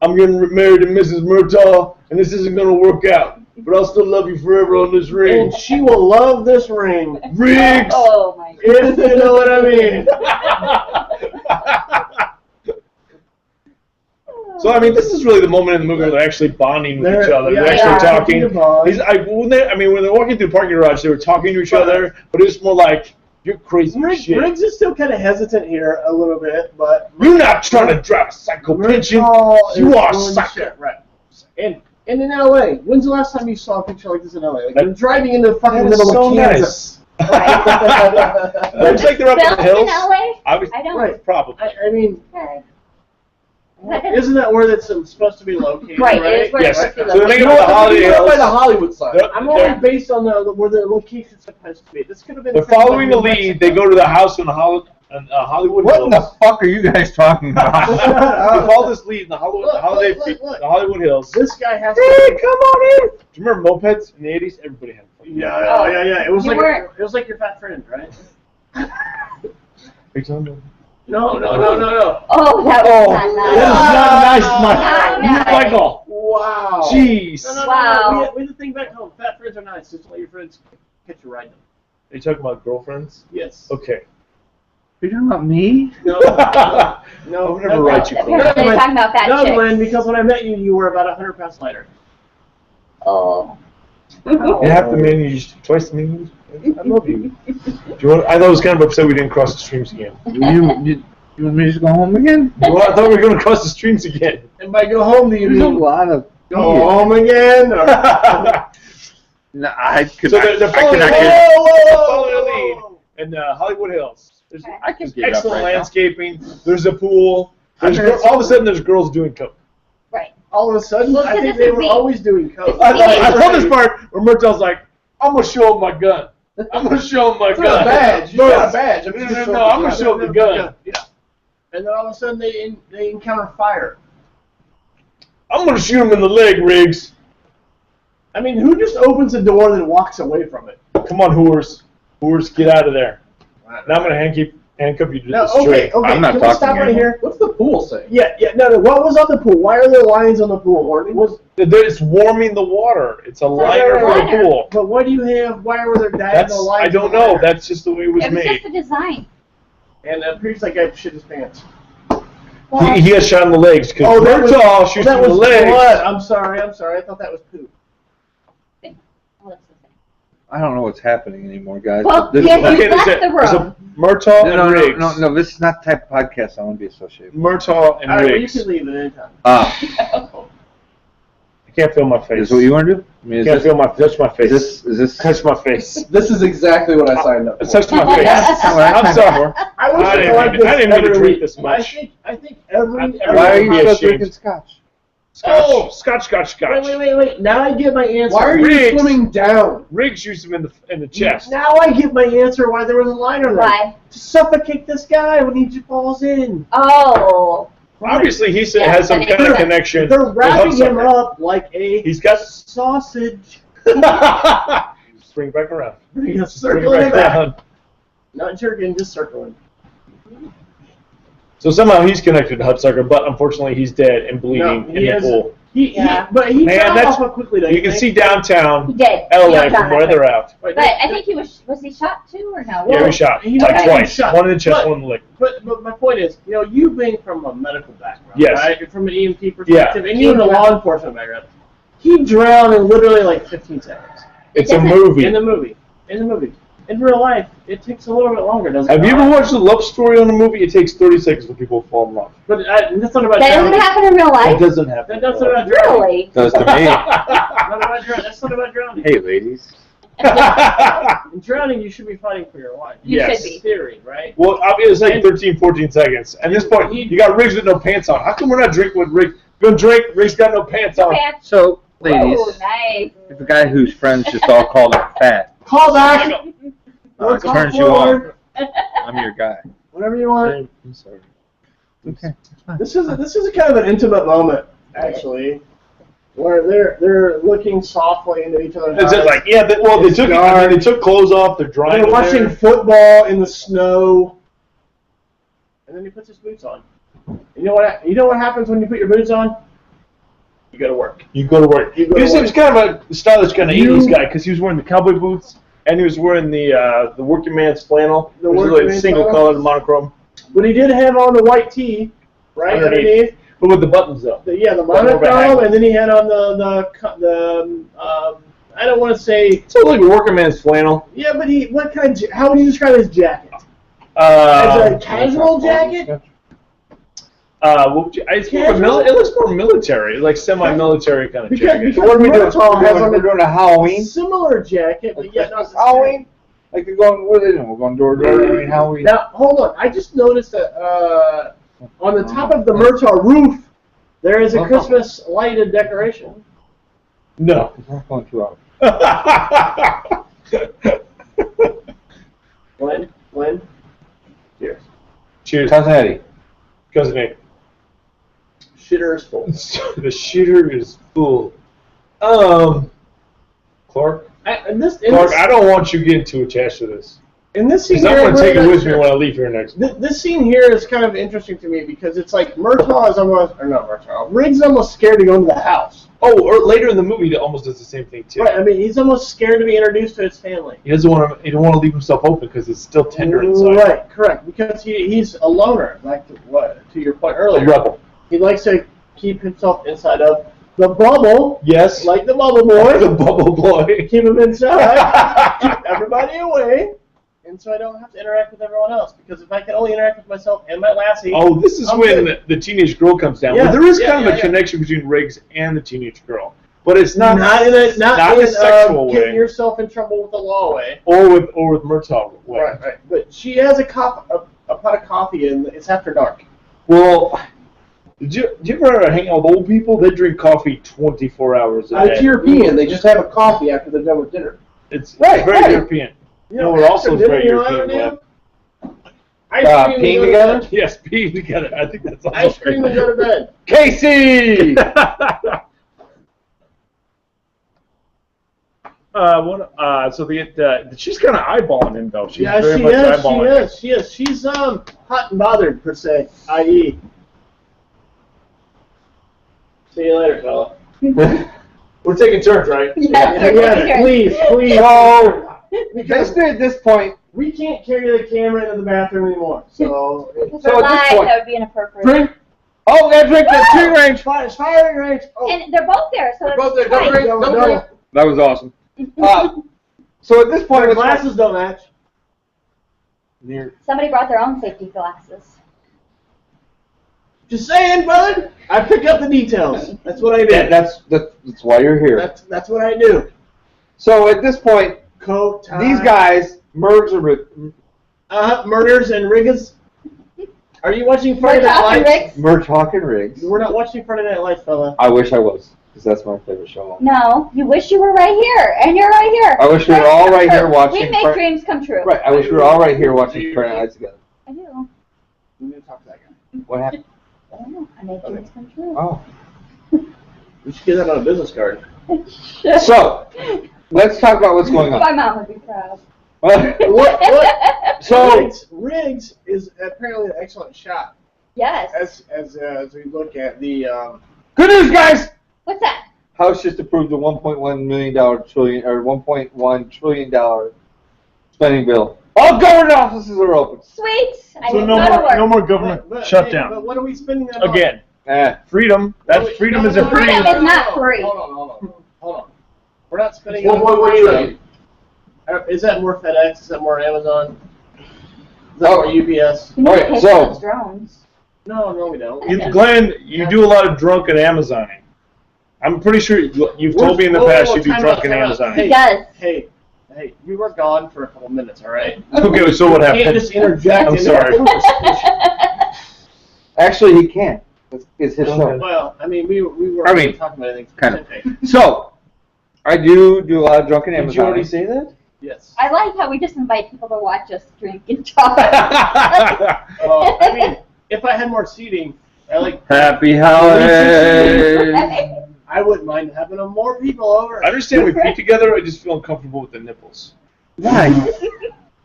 I'm getting married to Mrs. Murtaugh, and this isn't going to work out. But I'll still love you forever on this ring. And she will love this ring, Riggs! Oh my god. if you know what I mean. So, I mean, this is really the moment in the movie where they're actually bonding with each other. They're actually talking. When they're walking through the parking garage, they were talking to each other, but it was more like, you're crazy as shit. Riggs is still kind of hesitant here a little bit, but You're not trying to drive a psycho pension. Murtaugh You is are a doing sucker. shit, right? And in LA, when's the last time you saw a picture like this in LA? Like, you're driving into the fucking That is middle so of Kansas. nice. Looks like they're up in the Filmed hills. in LA? Obviously, I don't. Right. probably. I mean, Okay. isn't that where that's supposed to be located? Right, it is where Yes. it's So supposed to they be go to the Holiday They're Hills. by the Hollywood side. I'm only based on where the location's supposed to be. This could have been. They're following the lead. They go to the house in the Hollywood What Hills. in the fuck are you guys talking about? They follow this lead in the Look, look. the Hollywood Hills. Do This guy has Hey, to. come on in! You remember mopeds in the 80s? Everybody had them. Yeah. It was You like weren't- it was like your fat friend, right? Are you telling me? No. Oh, that was Oh, not that nice. is not nice, Not nice. Michael. Wow. Jeez. No. Wow. We had the thing back home. Fat friends are nice. Just let your friends catch you riding them. Are you talking about girlfriends? Yes. Okay. You're talking about me? No. I'll No. never write you. Apparently they're talking about fat No, chicks. Glenn, because when I met you, you were about 100 pounds lighter. Oh. You have to man you twice the mean. I love you. Do you want? I thought it was kind of upset we didn't cross the streams again. You want me to just go home again? Well, I thought we were going to cross the streams again. And by go home, do you There's a mean lot of. go home again? Or? No, I could So not. they're I following, could not whoa, get. whoa, following the lead in Hollywood Hills. There's Okay. I can get up excellent right now. landscaping. There's a pool. There's I mean, all of a sudden there's girls doing coke. Right. All of a sudden, Well, I think because they this were is the- always doing coke. I love this part where Murtaugh's like, I'm gonna show him my gun. I'm gonna show him my It's not a badge. You got a badge. No, I'm gonna show him the gun. Yeah. And then all of a sudden they encounter fire. I'm gonna shoot him in the leg, Riggs. I mean, who just opens the door and then walks away from it? Come on, whores, get out of there. Now I'm gonna handcuff you to No, this okay, tree. I'm not can we talking stop right anymore. here? What's the pool say? Yeah, no. What was on the pool? Why are there lions on the pool? It's warming the water. It's a liner for the liner. pool. But why were there diagonal lines? I don't in the know. liner? That's just the way it was It was made. just a design. And Preach that guy shit his pants. He got shot in the legs because that was, Murtaugh shoots that in the was legs. blood. I'm sorry. I thought that was poop. Well, it's the same. I don't know what's happening anymore, guys. Well, This yeah, is you like- left the room. Murtaugh and no, Riggs. no, this is not the type of podcast I want to be associated with. Murtaugh and All right, well, you Riggs. can leave at any time. Ah, I can't feel my is face. this what you want to do? I mean, Can't feel my touch my face. is this? Touch my face. This is exactly what I signed up for. Touch my face. I'm sorry. I wish I it didn't like mean- this I didn't mean to every drink week. this much. I think every Why are you Be still ashamed. drinking scotch? Scotch. Wait. Now I get my answer. Why are you Riggs. swimming down? Riggs used him in the chest. Now I get my answer why there was a liner there. Why? To suffocate this guy when he just falls in. Oh. Obviously, he Yeah, has some but kind of it's- connection. They're wrapping with him Hudsucker. up like a He's got. sausage. Swing back around. He's Swing circling back back. around. Not jerking, just circling. So somehow he's connected to Hudsucker, but unfortunately he's dead and bleeding in the pool. But he Man, fell that's- off quickly. You can see downtown He did. LA He got from where they're at. But I think he was he shot too or no? Yeah, he was shot. He Like was twice. shot. One in the chest, But- one in the leg. But my point is, you being from a medical background, Yes. right? You're from an EMT perspective, and you in a Yeah. law enforcement background. He drowned in literally like 15 seconds. It's a doesn't- movie. In the movie. In real life, it takes a little bit longer, doesn't it? Have you ever watched a love story on a movie? It takes 30 seconds for people to fall in love. But that's not about That doesn't drowning. happen in real It life. doesn't happen. That's not about drowning. Really? Does to me. Not about drowning. That's not about drowning. Hey, ladies. In drowning, you should be fighting for your life. You Yes. should be. Theory, right? Well, it's like 13, 14 seconds. At this point, you got Riggs with no pants on. How come we're not drinking with Riggs? Gonna drink, Riggs got no pants on. Okay. So, ladies, Oh, nice. if a guy whose friends just all called him fat Call back. turns you on, I'm your guy. Whatever you want. I'm sorry. Okay. This is a kind of an intimate moment, actually, where they're looking softly into each other's It's eyes. just like, they took clothes off, they're drying. They're in watching there. football in the snow, and then he puts his boots on. You know what happens when you put your boots on? You go to work. You go to work. You go to He was work. kind of a stylish kind of You- 80s guy because he was wearing the cowboy boots and he was wearing the working man's flannel. The It was working like man's single flannel? colored monochrome. But he did have on the white tee, right underneath. But with the buttons though. The more of a monochrome, hang. and then he had on the I don't want to say. So like a working man's flannel. Yeah, but how would you describe his jacket? Uh, As a casual jacket? It's more it looks more military, like semi-military kind of Because jacket. So what are we doing? Murtaugh has on We're doing a Halloween? similar jacket, but yet not the Halloween? Like they're going, what are they doing? We're going door to door during Halloween? Now, hold on. I just noticed that on the top of the Murtaugh roof, there is a Christmas lighted decoration. No. It's not going 2 hours. Glenn, cheers. Cheers. Cousin Eddie. Cousin Nate. Shitter is full. The shooter is full. Clark. Clark, I don't want you getting too attached to this. In this scene Because I'm here, going to take it really with me when I leave here next. This scene here is kind of interesting to me because it's like Murtaugh is almost, or not Murtaugh, Riggs is almost scared to go into the house. Oh, or later in the movie, he almost does the same thing too. Right, I mean, he's almost scared to be introduced to his family. He doesn't want to. He don't want to leave himself open because it's still tender inside. Right, correct. Because he's a loner, like to your point A earlier. rebel. He likes to keep himself inside of the bubble, Yes. like the bubble boy. The bubble boy. Keep him inside, keep everybody away, and so I don't have to interact with everyone else. Because if I can only interact with myself and my lassie, Oh, this is I'm when good. the teenage girl comes down. Yeah, But there is yeah, kind of yeah, a connection between Riggs and the teenage girl, but it's not not in a sexual getting way, yourself in trouble with the law way. or with Murtaugh way. Right. But she has a pot of coffee, and it's after dark. Well, did you ever hang out with old people? They drink coffee 24 hours a It's day. European. They just have a coffee after they're done with dinner. It's Right, very right. European. You know what also is very European web? Peeing together? Yes, peeing together. I think that's also Ice cream and go to bed. Casey! She's kind of eyeballing him though. She's Yeah, very she much is. eyeballing him. She is. She's hot and bothered per se. I.e. See you later, fella. We're taking turns, right? Yeah, please. So, basically at this point, We can't carry the camera into the bathroom anymore. So, If So they're at this live, point- that would be inappropriate. drink. Oh, we gotta drink the shooting range. firing range. Oh, And they're both there, so it's Both there. Don't twice. drink. Don't drink. That was awesome. So at this point, my let's glasses don't match. Somebody brought their own safety glasses. Just saying, brother. I pick up the details. That's what I do. that's why you're here. That's what I do. So at this point, Coat, tie. these guys, Mergs are Murders and Riggers. Are you watching Friday We're Night talking, Lights? Rick. Merg talking rigs. We're not watching Friday Night Lights, fella. I wish I was, because that's my favorite show. No, you wish you were right here, and you're right here. I wish we were all right here We watching. make dreams come true. Right, I wish we were all right here watching Friday Night Lights together. I do. We need to talk to that guy. What happened? I don't know. I make dreams come true. Oh. We should get that on a business card. So, let's talk about what's going on. My mom would be proud. So, Riggs is apparently an excellent shot. Yes. As we look at the good news, guys! What's that? House just approved a $1.1 trillion spending bill. All government offices are open. Sweet. I So didn't no go to more, work. no more government shutdown. But what are we spending that on? Again, Eh. freedom. That's freedom isn't free. Freedom is not free. Hold on. We're not spending It's it on 1.1 trillion. Is that more FedEx? Is that more Amazon? Is that more UPS? You know Alright, we pay so- for those drones. No, we don't. Glenn, you do a lot of drunken Amazoning. I'm pretty sure you've told me in the past you do drunken Time out. Amazoning. He does. Hey, you were gone for a couple minutes, all right? Okay, so what You can't happened? just interject. I'm into sorry. our conversation. Actually, he can't. It's his show. Well, I mean, we were I mean, talking about anything kind of. specific. So, I do a lot of drunken Did you already Amazoning. say that? Yes. I like how we just invite people to watch us drink and talk. Well, I mean, if I had more seating, Happy holidays! I wouldn't mind having more people over. I understand we pee together. I just feel uncomfortable with the nipples. Why?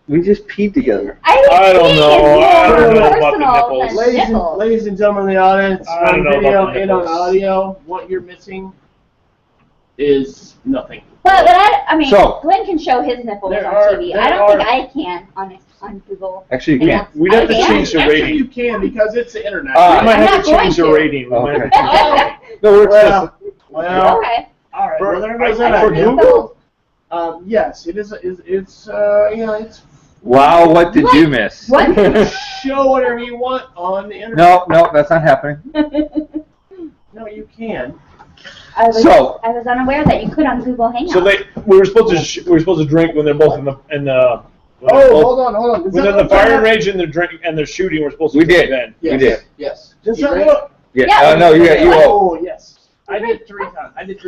We just peed together. I don't know. I don't know about the personal nipples. than Ladies and, nipples. ladies and gentlemen in the audience, I don't on know video about the and on nipples. audio, what you're missing is nothing. But I mean, So- Glenn can show his nipples There on are- TV. there I don't are- think I can on Google. Actually, you can't. We'd have to I change the Actually, rating. you can because it's the internet. We I'm might have not to change the going to. rating. We might have to can. change the rating. No, we're Well, well, Okay. all right. For- Well, there goes I- that for idea. Google? Yes, it is. It's it's Wow, what did you miss? What? show whatever you want on the internet. No, that's not happening. No, you can. I was So- unaware that you could on Google Hangouts. So we were supposed to drink when they're both in the when Oh, they're both- hold on. Is when that they're in the what firing that- range and they're drinking and they're shooting. We're supposed to We drink did. then. We did. Yes. Does You that drank? what? Yeah. Yeah. No, you all. Oh, yes. I did 3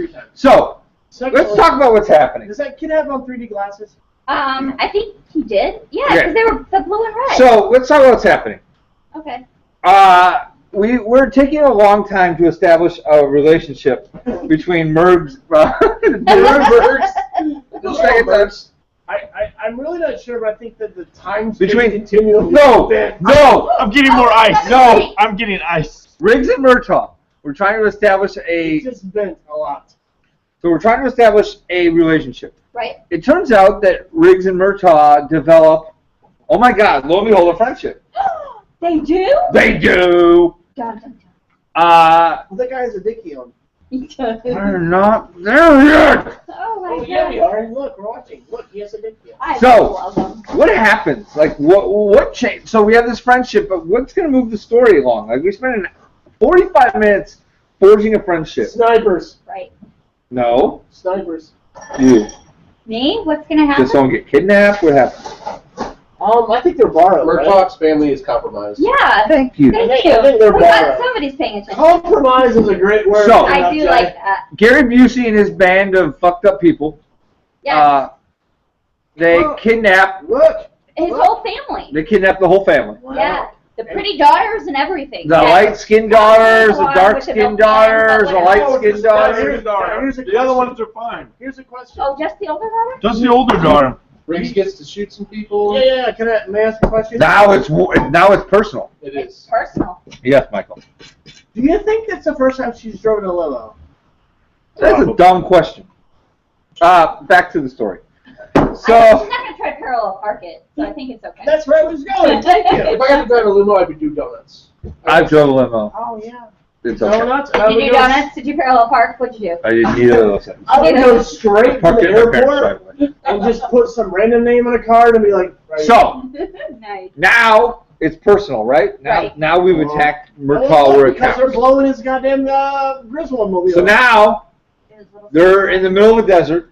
times. So, Secondly, let's talk about what's happening. Does that kid have on 3D glasses? I think he did. Yeah, Yeah. because they were the blue and red. So, let's talk about what's happening. Okay. We're taking a long time to establish a relationship between Mergs. I'm really not sure, but I think that the times Between- continually No, I'm getting more ice. No. I'm getting ice. Riggs and Murtaugh. We're trying to establish It's just bent a lot. So we're trying to establish a relationship. Right. It turns out that Riggs and Murtaugh develop. Oh my God! Lo and behold, a friendship. They do? They do. Dun, dun, Well, that guy has a dicky on. dun. They're not there yet. Oh my Oh, god. yeah, we are. Look, we're watching. Look, he has a dicky on. I So- love them. What happens? Like, what changed? So we have this friendship, but what's going to move the story along? Like, we spent 45 minutes forging a friendship. Snipers. Right. No, Snipers. you. Me? What's gonna happen? Did someone get kidnapped? What happened? I think they're borrowed. Right? Murtaugh's family is compromised. Yeah. Thank you. Thank think- you. I think they're We got borrowed. somebody's paying attention. Compromise is a great word. So- I do like that. Gary Busey and his band of fucked up people Yes. They kidnap. Look. His whole family. They kidnap the whole family. Yeah. The pretty daughters and everything. The Yeah. light-skinned daughters, the With dark-skinned the daughters, the milk light-skinned daughters. Here's a The other question. ones are fine. Here's a question. Oh, just the older daughter? Just the older daughter. Riggs gets to shoot some people. Yeah. May I ask a question? Now it's personal. It It's is. personal. Yes, Michael. Do you think that's the first time she's driven a limo? That's a dumb question. Back to the story. She's So not going to try to parallel park it, so I think it's okay. That's where I was going. Thank you. If I had to drive a limo, I would do donuts. I drove a limo. Oh yeah. It's okay. Donuts. Did you do donuts? Did you parallel park? What'd you do? I didn't need either of those things. I would go straight to Parked the it in my parents' airport driveway. and just put some random name on a card and be like. Right. So Nice. now it's personal, right? Right. Now we've attacked Oh, Murtaugh where it because they're counts. blowing his goddamn Griswold mobile. So now It was a little- they're in the middle of the desert.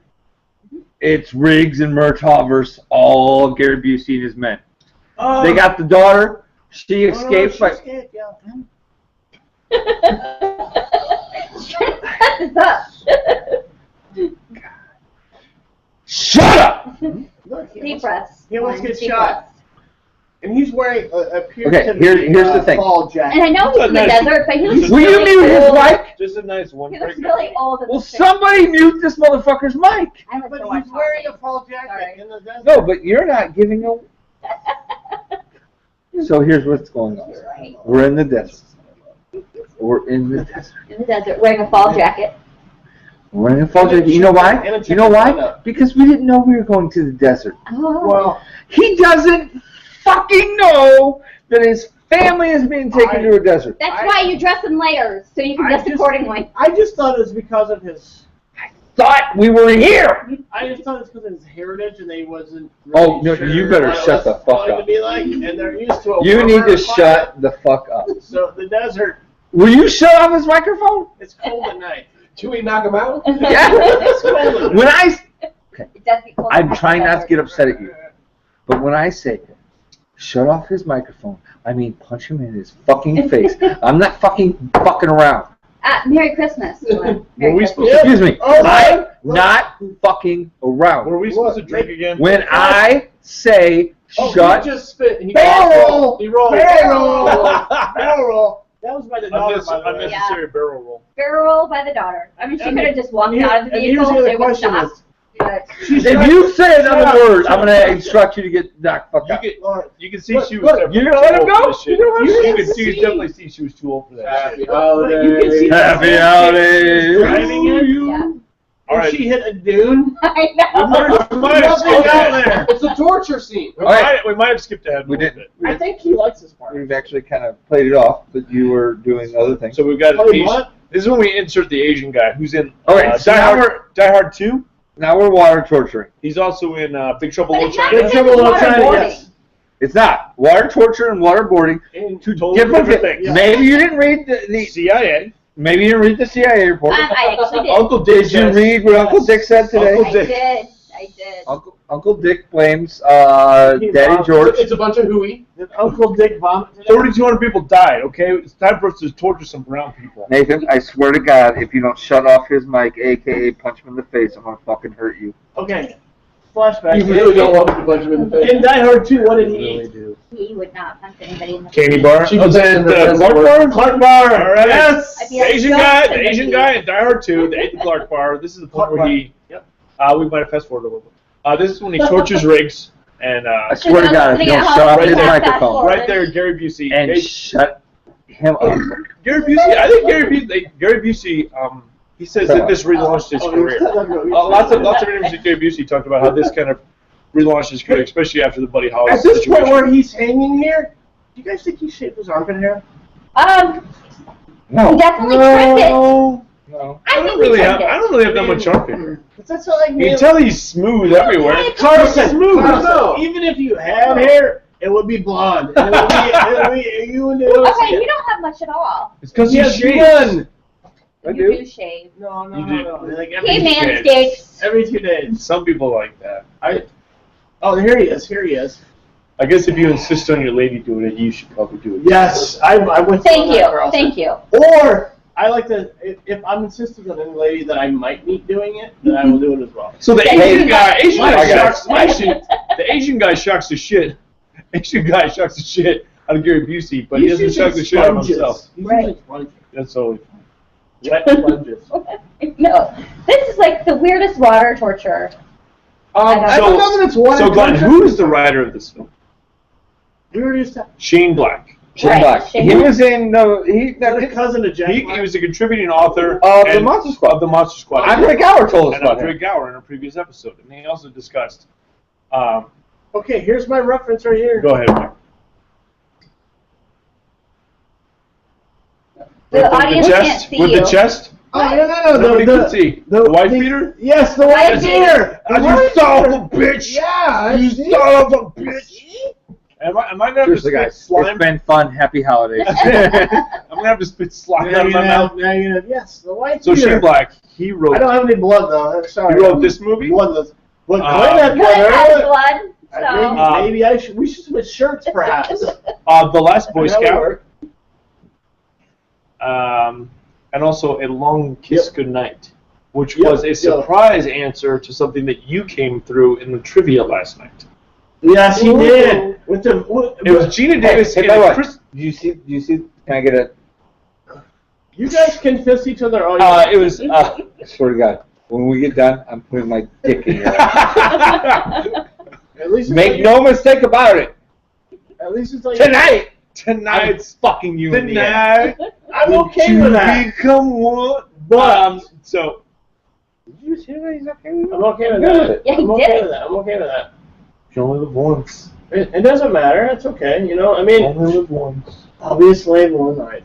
It's Riggs and Murtaugh versus all of Gary Busey and his men. They got the daughter. She escaped, Shut this up. Shut up! Look, Deep breaths. He almost One, gets deep shot. breaths. And he's wearing a Okay, here's the thing. fall jacket. And I know he's in the desert, but he looks Will you really mute his old. mic? Just a nice one. He looks really old. in Will the picture. somebody mute this motherfucker's mic? I like But to watch he's wearing a hockey. fall jacket Sorry. in the desert. No, but you're not giving a... So here's what's going on. You're right. We're in the desert. We're in the desert. In the desert, wearing a fall jacket. We're in a fall jacket. You know why? And a You know chicken why? lineup. Because we didn't know we were going to the desert. Oh. Well, He doesn't fucking know that his family is being taken to a desert. That's why you dress in layers, so you can I dress just- accordingly. I just thought it was because of his. Thought we were here. I just thought it was because of his heritage, and they wasn't. Oh, really no, sure you better what shut the it's fuck going up. To be like, and they're used to a You need warmer to climate. shut the fuck up. So the desert, Will you shut off his microphone? it's cold at night. Should we knock him out? Yeah. It's cold at night. When I, It does get cold I'm in the trying not to desert. get upset at you, but when I say shut off his microphone, I mean punch him in his fucking face. I'm not fucking around. Merry Christmas. Were Merry we Christmas. supposed Excuse me. Oh, I'm not fucking around. Were we supposed to drink again? When I say Oh, shut, he just spit. He Barrel roll! He rolled. Barrel roll. Barrel roll. That was by the daughter, by the way. Unnecessary barrel roll. Barrel roll by the daughter. I mean, she And could have just walked and out of the and here's vehicle. the other They would question stop. is, But if you say another word, I'm gonna instruct you to get knocked fuck out. You can see Look, she was. look, definitely you're gonna let him too old go? for this shit. You're gonna let him You go? can see, definitely see she was too old for that Happy shit. holidays. You can see Happy holidays. driving it. yeah. All And right. she hit a dune. I know. We might have Nothing skipped out ahead. there. It's a torture scene. We might have skipped ahead. We a little didn't. bit. I think he likes this part. We've actually kind of played it off, but you were doing other things. So we've got Oh, Asian. what? This is when we insert the Asian guy who's in Okay, so now Die Hard 2. Now we're water torturing. He's also in Big Trouble But in it's not China. Big Trouble in Little China, waterboarding. yes. It's not water torture and waterboarding. Two totally Different different things. things. Maybe you didn't read the CIA. maybe you didn't read the CIA report. I actually did. Uncle Dick Did you says- read what Uncle Dick said today? Uncle I Dick. did. I did. Uncle Dick blames Daddy George. It's a bunch of hooey. Did Uncle Dick vomit today? 3,200 people died. Okay, it's time for us to torture some brown people. Nathan, I swear to God, if you don't shut off his mic, aka punch him in the face, I'm gonna fucking hurt you. Okay. Flashback. You really don't want me to punch him in the face. In Die Hard 2, what did he eat? He would not punch anybody in the Candy bar. She Oh, was the in the Clark bar. Clark Bar. All right. Yes. I feel The like Asian Johnson guy. The would Asian be- guy in Die Hard 2. They ate the Clark bar. This is the point Clark where bar. he. Yep. We might have fast forwarded a little bit. This is when he tortures Riggs and I swear to I'm God, if you sitting don't at shut home off right his there. microphone right there, Gary Busey. and shut him up. Gary Busey. I think Gary Busey. He says that this relaunched his career. Lots of interviews with Gary Busey talked about how this kind of relaunched his career, especially after the Buddy Holly At this point situation. where he's hanging here, do you guys think he shaved his armpit hair? He No. definitely trimmed it. No. I think don't we really trimmed have. I it. don't really have that much armpit hair. But that's not like You can tell he's smooth everywhere. Carson, Smooth. Carson, even if you have hair, it would be blonde. It would be you and Okay, you don't have much at all. It's because He he has shaves. none. I You do. do shave. No, You do. Like He shave. manscapes. every 2 days. Some people like that. Oh, here he is. Here he is. I guess if you insist on your lady doing it, you should probably do it. Yes, I would. Thank you. Thank you. Or I like to, if I'm insisting on any lady that I might meet doing it, then I will do it as well. So the Asian guy shocks the Asian guy shocks the shit. Asian guy shocks the shit out of Gary Busey, but he doesn't shock the shit out of himself. Right. That's totally fine. Wet sponges. No, this is like the weirdest water torture. I don't know that it's water So Glenn, torture. who is the writer of this film? We already established. Shane Black. Shane Right, Black. Shane He Black. was in He's a cousin to Jack He Black. was a contributing author of the and- Monster Squad. of the Monster Squad. Andre Gower told us and about Andre him. Gower in a previous episode, and he also discussed. Okay, here's my reference right here. Go ahead, Mike. The With audience the can't chest, see with you. the chest. Oh, no. Nobody the, can see. The, The wife beater. Yes, the white Wife beater. The You white son beater. of a bitch! Yeah. You see? son of a bitch! Am I gonna have to Seriously, spit guys, slime? it's been fun. Happy holidays. I'm gonna have to spit slime Now out of you're my gonna mouth. have, now you're gonna, yes, the white So beater. Shane Black, he wrote. I don't have any blood though. I'm sorry. He wrote this movie. Bloodless. But Uh, Glenn had blood. Glenn has earlier. blood, so. Maybe I should. We should switch shirts, perhaps. The Last Boy That would Scout. work. And also A Long Kiss Yep. Goodnight, which Yep, was a yep. surprise answer to something that you came through in the trivia last night. Yes, he Ooh. did. With the. It was Gina Davis Hey, and by the way, Chris. do you see? Can I get a? You guys can fist each other all It was. I swear to God, when we get done, I'm putting my dick in your ass. At least it's Make like, no mistake about it. At least it's like Tonight, Tonight's fucking you in the ass. tonight. I'm okay with that. Become one. But So Did you see that he's okay with it? I'm okay with Good. that. Yeah, he I'm did okay it. with that. I'm okay with that. you only live once. It doesn't matter. It's okay. You know. I mean, Only live once. obviously, one night.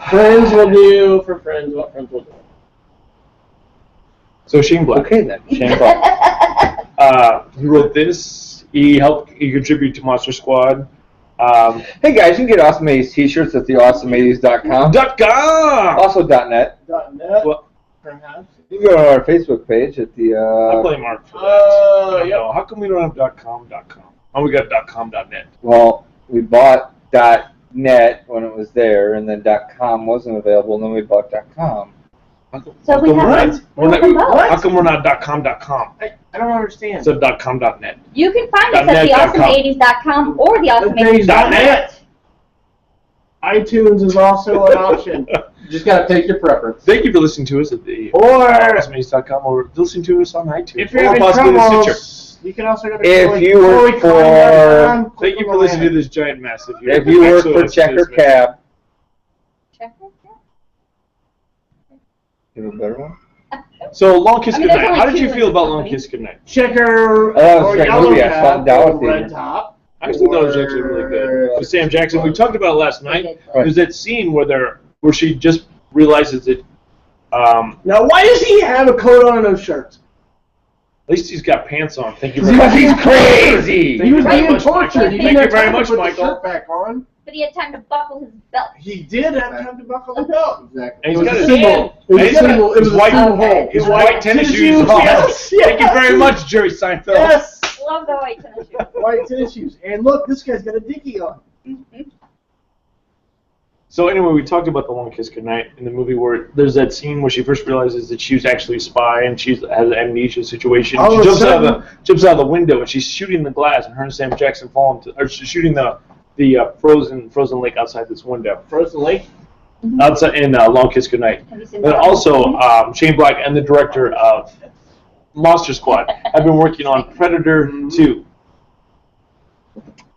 Friends will do for friends what friends will do. So Shane Black. Okay then, Shane Black. He wrote this. He contributed to Monster Squad. Hey guys, you can get Awesome 80s t-shirts at theawesomeeighties.com. .com. Also .net. .net, Well, perhaps. You can go to our Facebook page at the. I blame Mark for that. Yep. No, how come we don't have .com? Oh, we got .com.net. Well, we bought .net when it was there, and then .com wasn't available, and then we bought .com. So we have We're not, them both. how come we're not .com.com? I don't understand. It's a .com.net. You can find us .net, at theawesomeeighties.com or .net. iTunes is also an option. You just gotta take your preference. Thank you for listening to us at the Or awesomemaze.com or listening to us on iTunes. if you're or having possibly the Stitcher. troubles, you can also go to If you work ChloeCon.com, for- Thank you for listening to this giant massive. If you work for Checker Cab, you have a better one? So Long Kiss I mean, there's Goodnight. only How did two you in feel this about Long company. Kiss Goodnight? Checker Oh, that was or a great Yellow movie. I saw it Cab in Dallas or Theater. Red Top. I actually thought it was actually really good. With Sam Jackson. We talked about it last night. Right. There's that scene where she just realizes that Now, why does he have a coat on and no shirt? at least he's got pants on. Thank you very Because much. he's crazy! Thank He was you very being much, tortured. Michael. He Thank didn't you have very time to much, put the Michael. shirt back on. But he had time to buckle his belt. He did have time to buckle the belt. Exactly. And It he's was got a his symbol. It was a he's got symbol. It his was a white, symbol. Okay. his white tennis shoes. Yes, yes. Thank you very much, Jerry Seinfeld. Yes. Love the white tennis shoes. White tennis shoes. And look, this guy's got a dickie on. So anyway, we talked about the Long Kiss Goodnight in the movie where there's that scene where she first realizes that she was actually a spy and she has an amnesia situation. All She of a jumps out sudden- of the window and she's shooting the glass and her and Sam Jackson fall into, or she's shooting the frozen lake outside this window Frozen Lake. outside in Long Kiss Goodnight. Have you seen But that? also Shane Black and the director of Monster Squad have been working on Predator 2.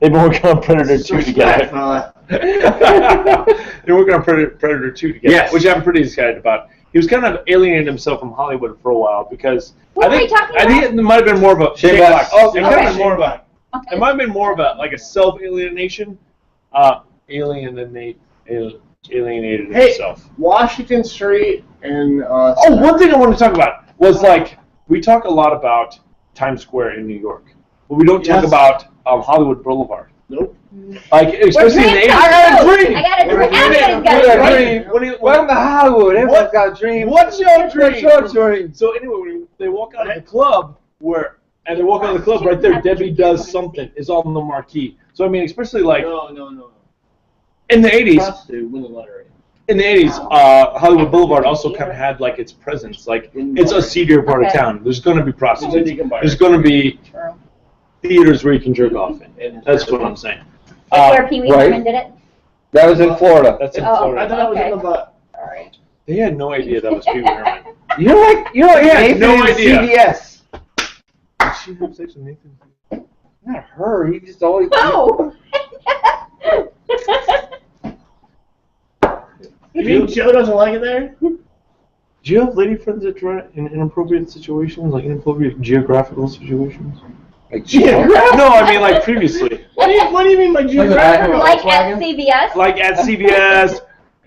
They've been working on Predator 2 together. They're working on Predator 2 together, Yes. which I'm pretty excited about. He was kind of alienating himself from Hollywood for a while because What I were think we talking I think about? it might have been more of a Shane Black. Oh, it Okay. might have been more of Shane a Okay. it might have been more of a like a self-alienation, alienated Hey. himself. Washington Street and Oh, one thing I want to talk about was like we talk a lot about Times Square in New York, but we don't talk Yes. about Hollywood Boulevard. Nope. Like especially in the 80s. I got a dream. Everybody's got a dream. Welcome to Hollywood. Everyone's got a dream. What's your dream? What's your dream? So anyway, when they walk out of the club, they walk out of the club right there, Debbie Does Something is on the marquee. So I mean, especially like No. in the 80s, Prostitute win the lottery. in the 80s, Hollywood Boulevard also kind of had like its presence. Like it's a seedier part of town. There's going to be prostitutes. There's going to be theaters where you can jerk off in. That's what I'm saying. Where Pee Wee right. Herman did it? That was in Florida. That's in Oh, Florida. I thought it was okay. in the butt. All right. They had no idea that was Pee Wee Herman. You know, had Nathan no in idea. CVS. Did she have sex with Nathan? Not her. He just always. Oh! You mean Joe doesn't like it there? Do you have lady friends that try in inappropriate situations, like inappropriate geographical situations? Like, No, I mean like previously. What do you mean by geographical? Like at CVS? Like at CVS,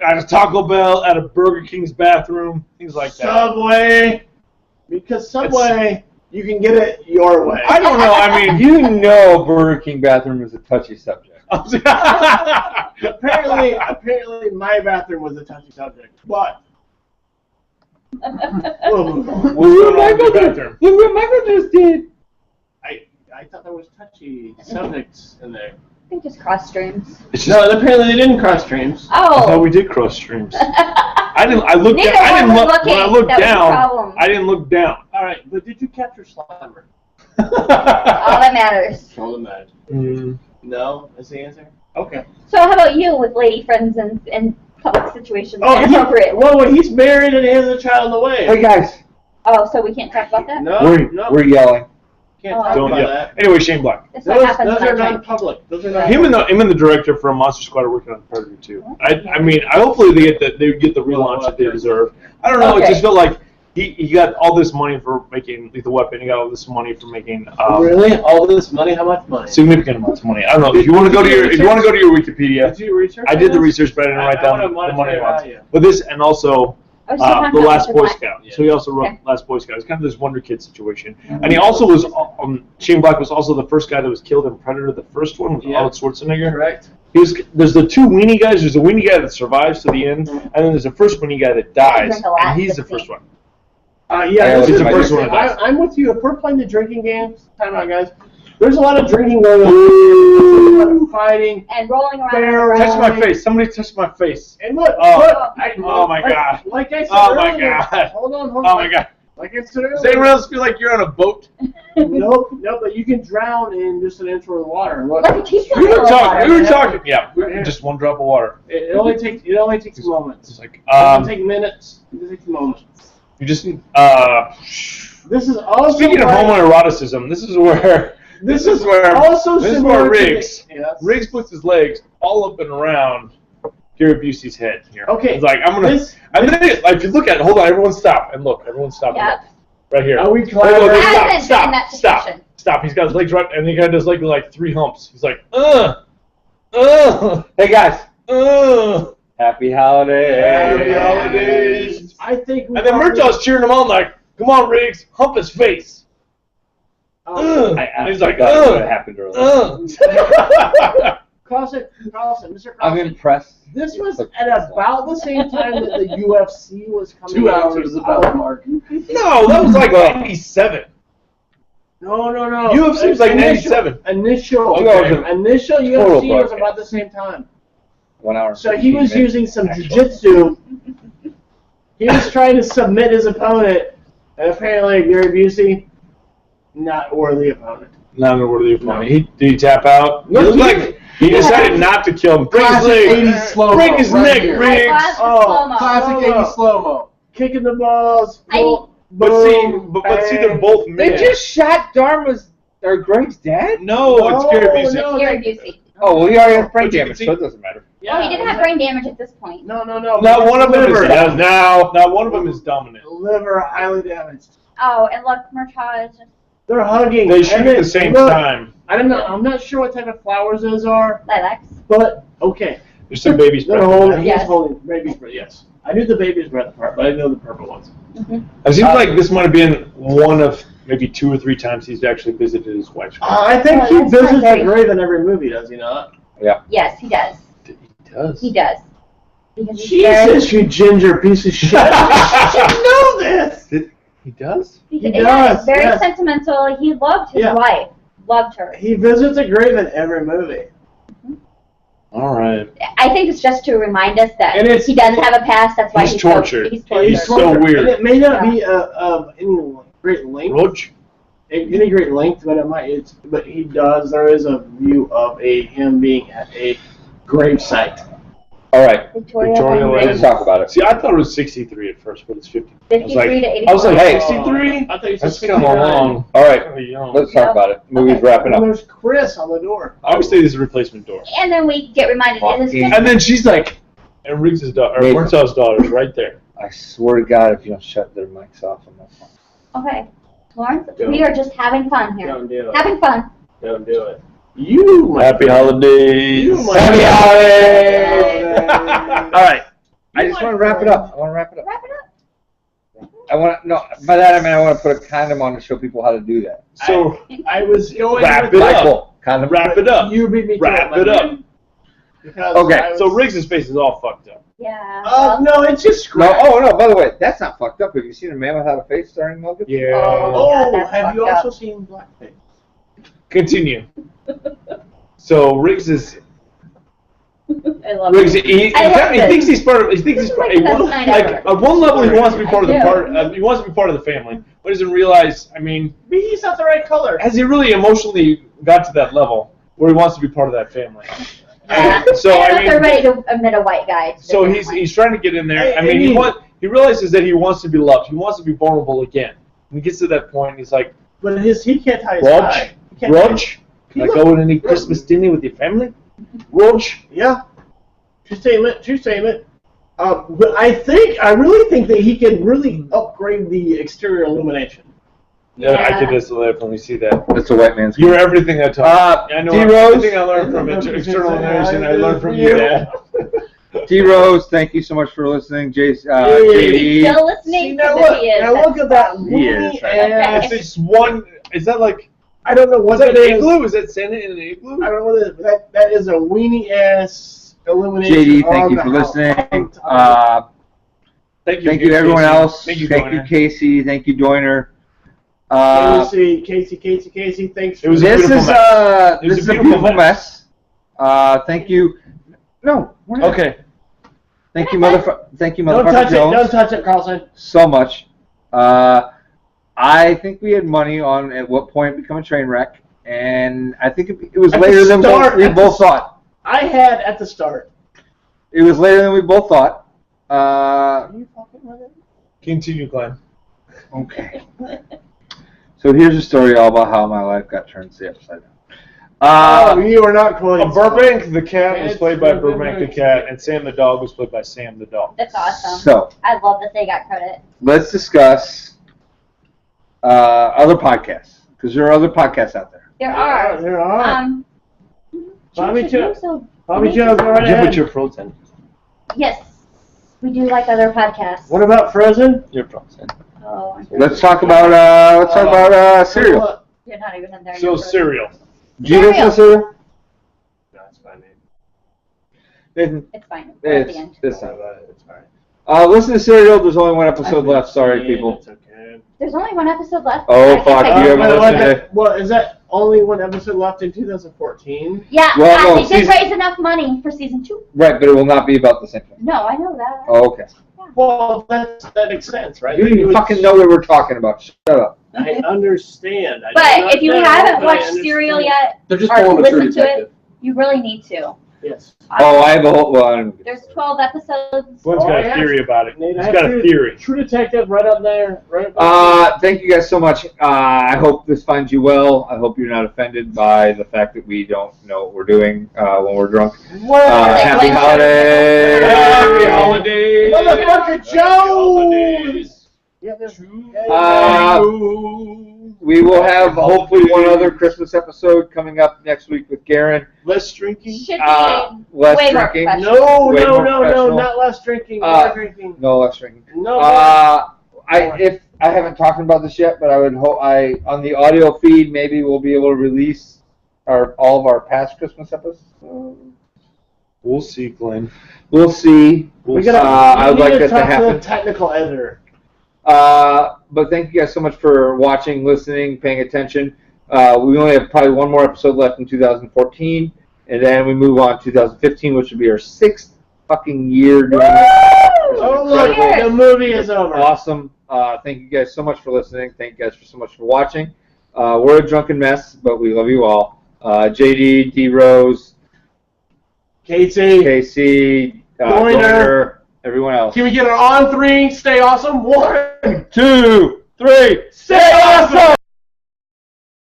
at a Taco Bell, at a Burger King's bathroom, things like that. Subway. Because Subway, you can get it your way. I don't know. I mean, You know, Burger King bathroom is a touchy subject. Apparently, my bathroom was a touchy subject. But Look what Michael just did. I thought there was touchy subjects in there. I think just cross streams. No, apparently they didn't cross streams. I thought Oh! we did cross streams. I looked Neither down. I didn't one look was when I looking. looked That was the down. problem. I didn't look down. All right, but did you capture Slimer? All that matters. All that matters. Mm. No, is the answer? Okay. So how about you with lady friends and public situations? Oh, Inappropriate. Well, he's married and he has a child on the way. Hey guys, Oh, so we can't talk about that? No, we're yelling. can't Oh. talk Don't about yell. that. Anyway, Shane Black. That's what Those happens are when I drink. non-public. Those are not. Him and the director from Monster Squad are working on Predator 2. I mean, hopefully they get the relaunch that they deserve. I don't know. It Okay. just felt like he got all this money for making Lethal Weapon. He got all this money for making Really? All this money? How much money? significant amounts of money. I don't know. If you want to go to your Wikipedia, Did you research? I did the this? research, but I didn't write down I the wanna money hear amounts. about you. But this and also. I was still talking The about Last Mr. Boy Black. Scout. So he also wrote Okay. Last Boy Scout. It's kind of this Wonder Kid situation. And he also was, Shane Black was also the first guy that was killed in Predator, the first one with Arnold Schwarzenegger. Correct. There's the two weenie guys. There's a weenie guy that survives to the end, and then there's the first weenie guy that dies, and he's the first one. Yeah, he's this the is first one that dies. I'm with you. If we're playing the drinking games, time out, guys. There's a lot of drinking going on. There's a lot of fighting. And rolling around. Barrel. Touch my face. Somebody touched my face. And look, Oh. look. Oh my God. Like I said Oh my earlier. God. Hold on. Oh my God. Like I said Does earlier. anyone else feel like you're on a boat? Nope, but you can drown in just an inch worth of water. Look, Like a teaspoon We were of talking. water. Yeah, just one drop of water. it only takes moments. It's like It doesn't take minutes. It takes moments. you just This is also speaking of why- homoeroticism, this is where also this is similar where to the- Riggs Yes. Riggs puts his legs all up and around Gary Busey's head here. Okay, It's like I'm gonna if you look at it, hold on, everyone stop and look. Everyone stop and Yep. look. Right here. Are we Wait, clever? wait, I wait, haven't been in stop, that stop, situation. stop. He's got his legs right and he got his leg like 3 humps. He's like, Hey guys, uh. happy holidays. Happy holidays. I think. And then Murtaugh's cheering him on like, come on, Riggs, hump his face. And he's like, That's what happened earlier. Carlson, Mr. Carlson. I'm impressed. This was at about the same time that the UFC was coming. 2 hours is about the mark. No, that was like 97. No. UFC was like 97. Initial Okay. UFC Total was broadcast. about the same time. 1 hour. So he 15 was minutes, using some actually. jiu-jitsu. He was trying to submit his opponent, and apparently Gary Busey, not worthy opponent. Not a worthy opponent. Did he tap out? No, It looked he like didn't. he decided not to kill him. Break his Classic leg. 80s slow-mo Break his right neck, here. Riggs. Classic Oh, slow-mo. Classic 80s slow-mo. Kicking the balls. I mean- But see, they're both They men. just shot Dharma's or Greg's dad? No, it's Gary Busey. no. Gary Busey. Oh, well, he already has brain But you can damage, see- so it doesn't matter. Oh, he didn't have brain damage at this point. No. Not one of them is liver. not one of them is dominant. Liver highly damaged. Oh, and look, Murtaugh is just They're hugging. They shoot And at then- the same look, time. I don't know. I'm not sure what type of flowers those are, lilacs. but okay. There's some baby's They're breath. holding. He's Yes. holding baby's breath. Yes, I knew the baby's breath part, but I didn't know the purple ones. It seems like this might have been one of maybe 2 or 3 times he's actually visited his wife's grave. I think Oh, he that's visits not the grave in every movie, does he not? Yes, he does. He does. He does. Because he's very- Jesus, you ginger piece of shit! You should know this. He does? He He yeah, does, very yes. sentimental. He loved his Yeah. wife. Loved her. He visits a grave in every movie. All right. I think it's just to remind us that And it's- he doesn't have a past. That's why He's he's tortured. He's tortured. He's so weird. And it may not be of any great length. Roach? Any great length, but it might. But he does. There is a view of him being at a grave site. All right. Victoria Let's Lane. talk about it. See, I thought it was 63 at first, but it's 50. 53 to 84. I was like, Hey. 63? I thought you said That's kind of 69. long. All right. Kinda young. Let's talk about it. Movie's wrapping And up. there's Chris on the door. I always say this is a replacement door. And then we get reminded, is this Fucking- just And then she's like, and Riggs' daughter, or Nathan. Murtaugh's daughter's right there. I swear to God, if you don't shut their mics off, I'm not fine. okay? Lawrence, Don't. we are just having fun here. Don't do it. Having fun. Don't do it. You might Happy holidays. You might Happy holidays. All right. I just want to wrap it up. I want to wrap it up. Wrap it up. I want to, no, by that I mean I want to put a condom on to show people how to do that. So, I was going Wrap with it up. Michael, condom. wrap it up. You beat me to Wrap it, it up. Because Okay, I was- So Riggs' face is all fucked up. Yeah. No, it's just No, scratch. oh no, by the way, that's not fucked up. Have you seen a man without a face starring Mel Gibson? Yeah. Oh, that's have you fucked also up. seen Blackface? Continue. So Riggs is I love Riggs. it. He I love this. thinks he's part of. He thinks he's part. This is like the best night Like ever. at one level, he wants to be part of the I do. part. He wants to be part of the family, but doesn't realize. I mean, Maybe he's not the right color. has he really emotionally got to that level where he wants to be part of that family? Yeah. So I I don't know if they're mean, ready to admit a white guy. to so the he's family. trying to get in there. I mean, he realizes that he wants to be loved. He wants to be vulnerable again. When he gets to that point, he's like, But he can't tie his Roach, tie. He can't tie his- Roach, can I go to any Christmas dinner with your family? Roach. Yeah. True statement. True statement. But I really think that he can really upgrade the exterior illumination. Yeah, I Yeah. can just definitely see that. That's a white man's. You're everything I taught. I know D-Rose? everything I learned from external illumination. I learned from you, Dad. T Rose, thank you so much for listening. He's JD. still listening. See, now because look, he is. now look at that. He is, loony right. ass- It's just one. Is that like? I don't know what Was that that an is. igloo? Is that Santa in an igloo? I don't know what it is. But that is a weenie ass illumination. JD, thank on you the for house. listening. Thank Thank you to everyone Casey. else. Thank you, Thank you, Joyner. Casey. Thank you, Joyner. Casey, thanks. It was a This beautiful is mess. It was this is a beautiful mess. Thank you. No. we're not. Okay. Thank you, Don't motherfucker touch it. Jones, Don't touch it, Carlson. so much. I think we had money on at what point it become a train wreck, and I think it was At the later than start, we at the both thought. I had at the start. It was later than we both thought. Are you fucking with it? Continue, Glenn. Okay. So here's a story all about how my life got turned upside down. Oh, you are not quoting. Burbank the cat was It's played by really Burbank the nice. cat, and Sam the dog was played by Sam the dog. That's awesome. So I love that they got credit. let's discuss other podcasts, because there are other podcasts out there. There are. There are. Bobbie Jason, Jo. you're so- Bobbie Jo, go right Give ahead. it your protein. Yes, we do like other podcasts. What about Frozen? Your protein. Oh, Let's talk about cereal. you're not even in there. So cereal. Do you listen to cereal? No, it's fine. Nathan, It's fine. We're at the end. it's not. It's fine. Listen to Serial. There's only one episode left. Sorry, people. It's okay. There's only one episode left. Oh, I guess fuck, I you can- haven't listened to- Well, is that only one episode left in 2014? Yeah, Well, no, they did season- raise enough money for season 2. Right, but it will not be about the same thing. No, I know that. Oh, okay. Well, that makes sense, right? You didn't even fucking know what we're talking about. Shut up. I understand. I do But not if you know, haven't but I watched understand. Serial yet, They're just or pulling a true listened to detective. it, you really need to. Yes. Oh, I have a whole one. There's 12 episodes. One's Oh, got yeah. a theory about it. Nate, He's I got a have theory. True Detective right up there. Right up Thank you guys so much. I hope this finds you well. I hope you're not offended by the fact that we don't know what we're doing when we're drunk. Happy holidays! Happy holidays! Motherfucker Jones! Yeah, there's- We will have hopefully one other Christmas episode coming up next week with Garen. Less drinking? Should be Less way more drinking. professional. No, Way no, more no, no, professional. not less drinking, Uh, more drinking. No less drinking. No, If I haven't talked about this yet, but I would hope on the audio feed maybe we'll be able to release all of our past Christmas episodes. We'll see, Glenn. We'll see. we gotta, I would we like need that to talk happen. the technical editor. But thank you guys so much for watching, listening, paying attention. We only have probably one more episode left in 2014. And then we move on to 2015, which will be our 6th fucking year doing it. Oh, look, the movie is over. Awesome. Thank you guys so much for listening. Thank you guys so much for watching. We're a drunken mess, but we love you all. JD, D Rose, Casey, Doiner, everyone else. Can we get an on 3? Stay awesome. 1, 2, 3, stay awesome!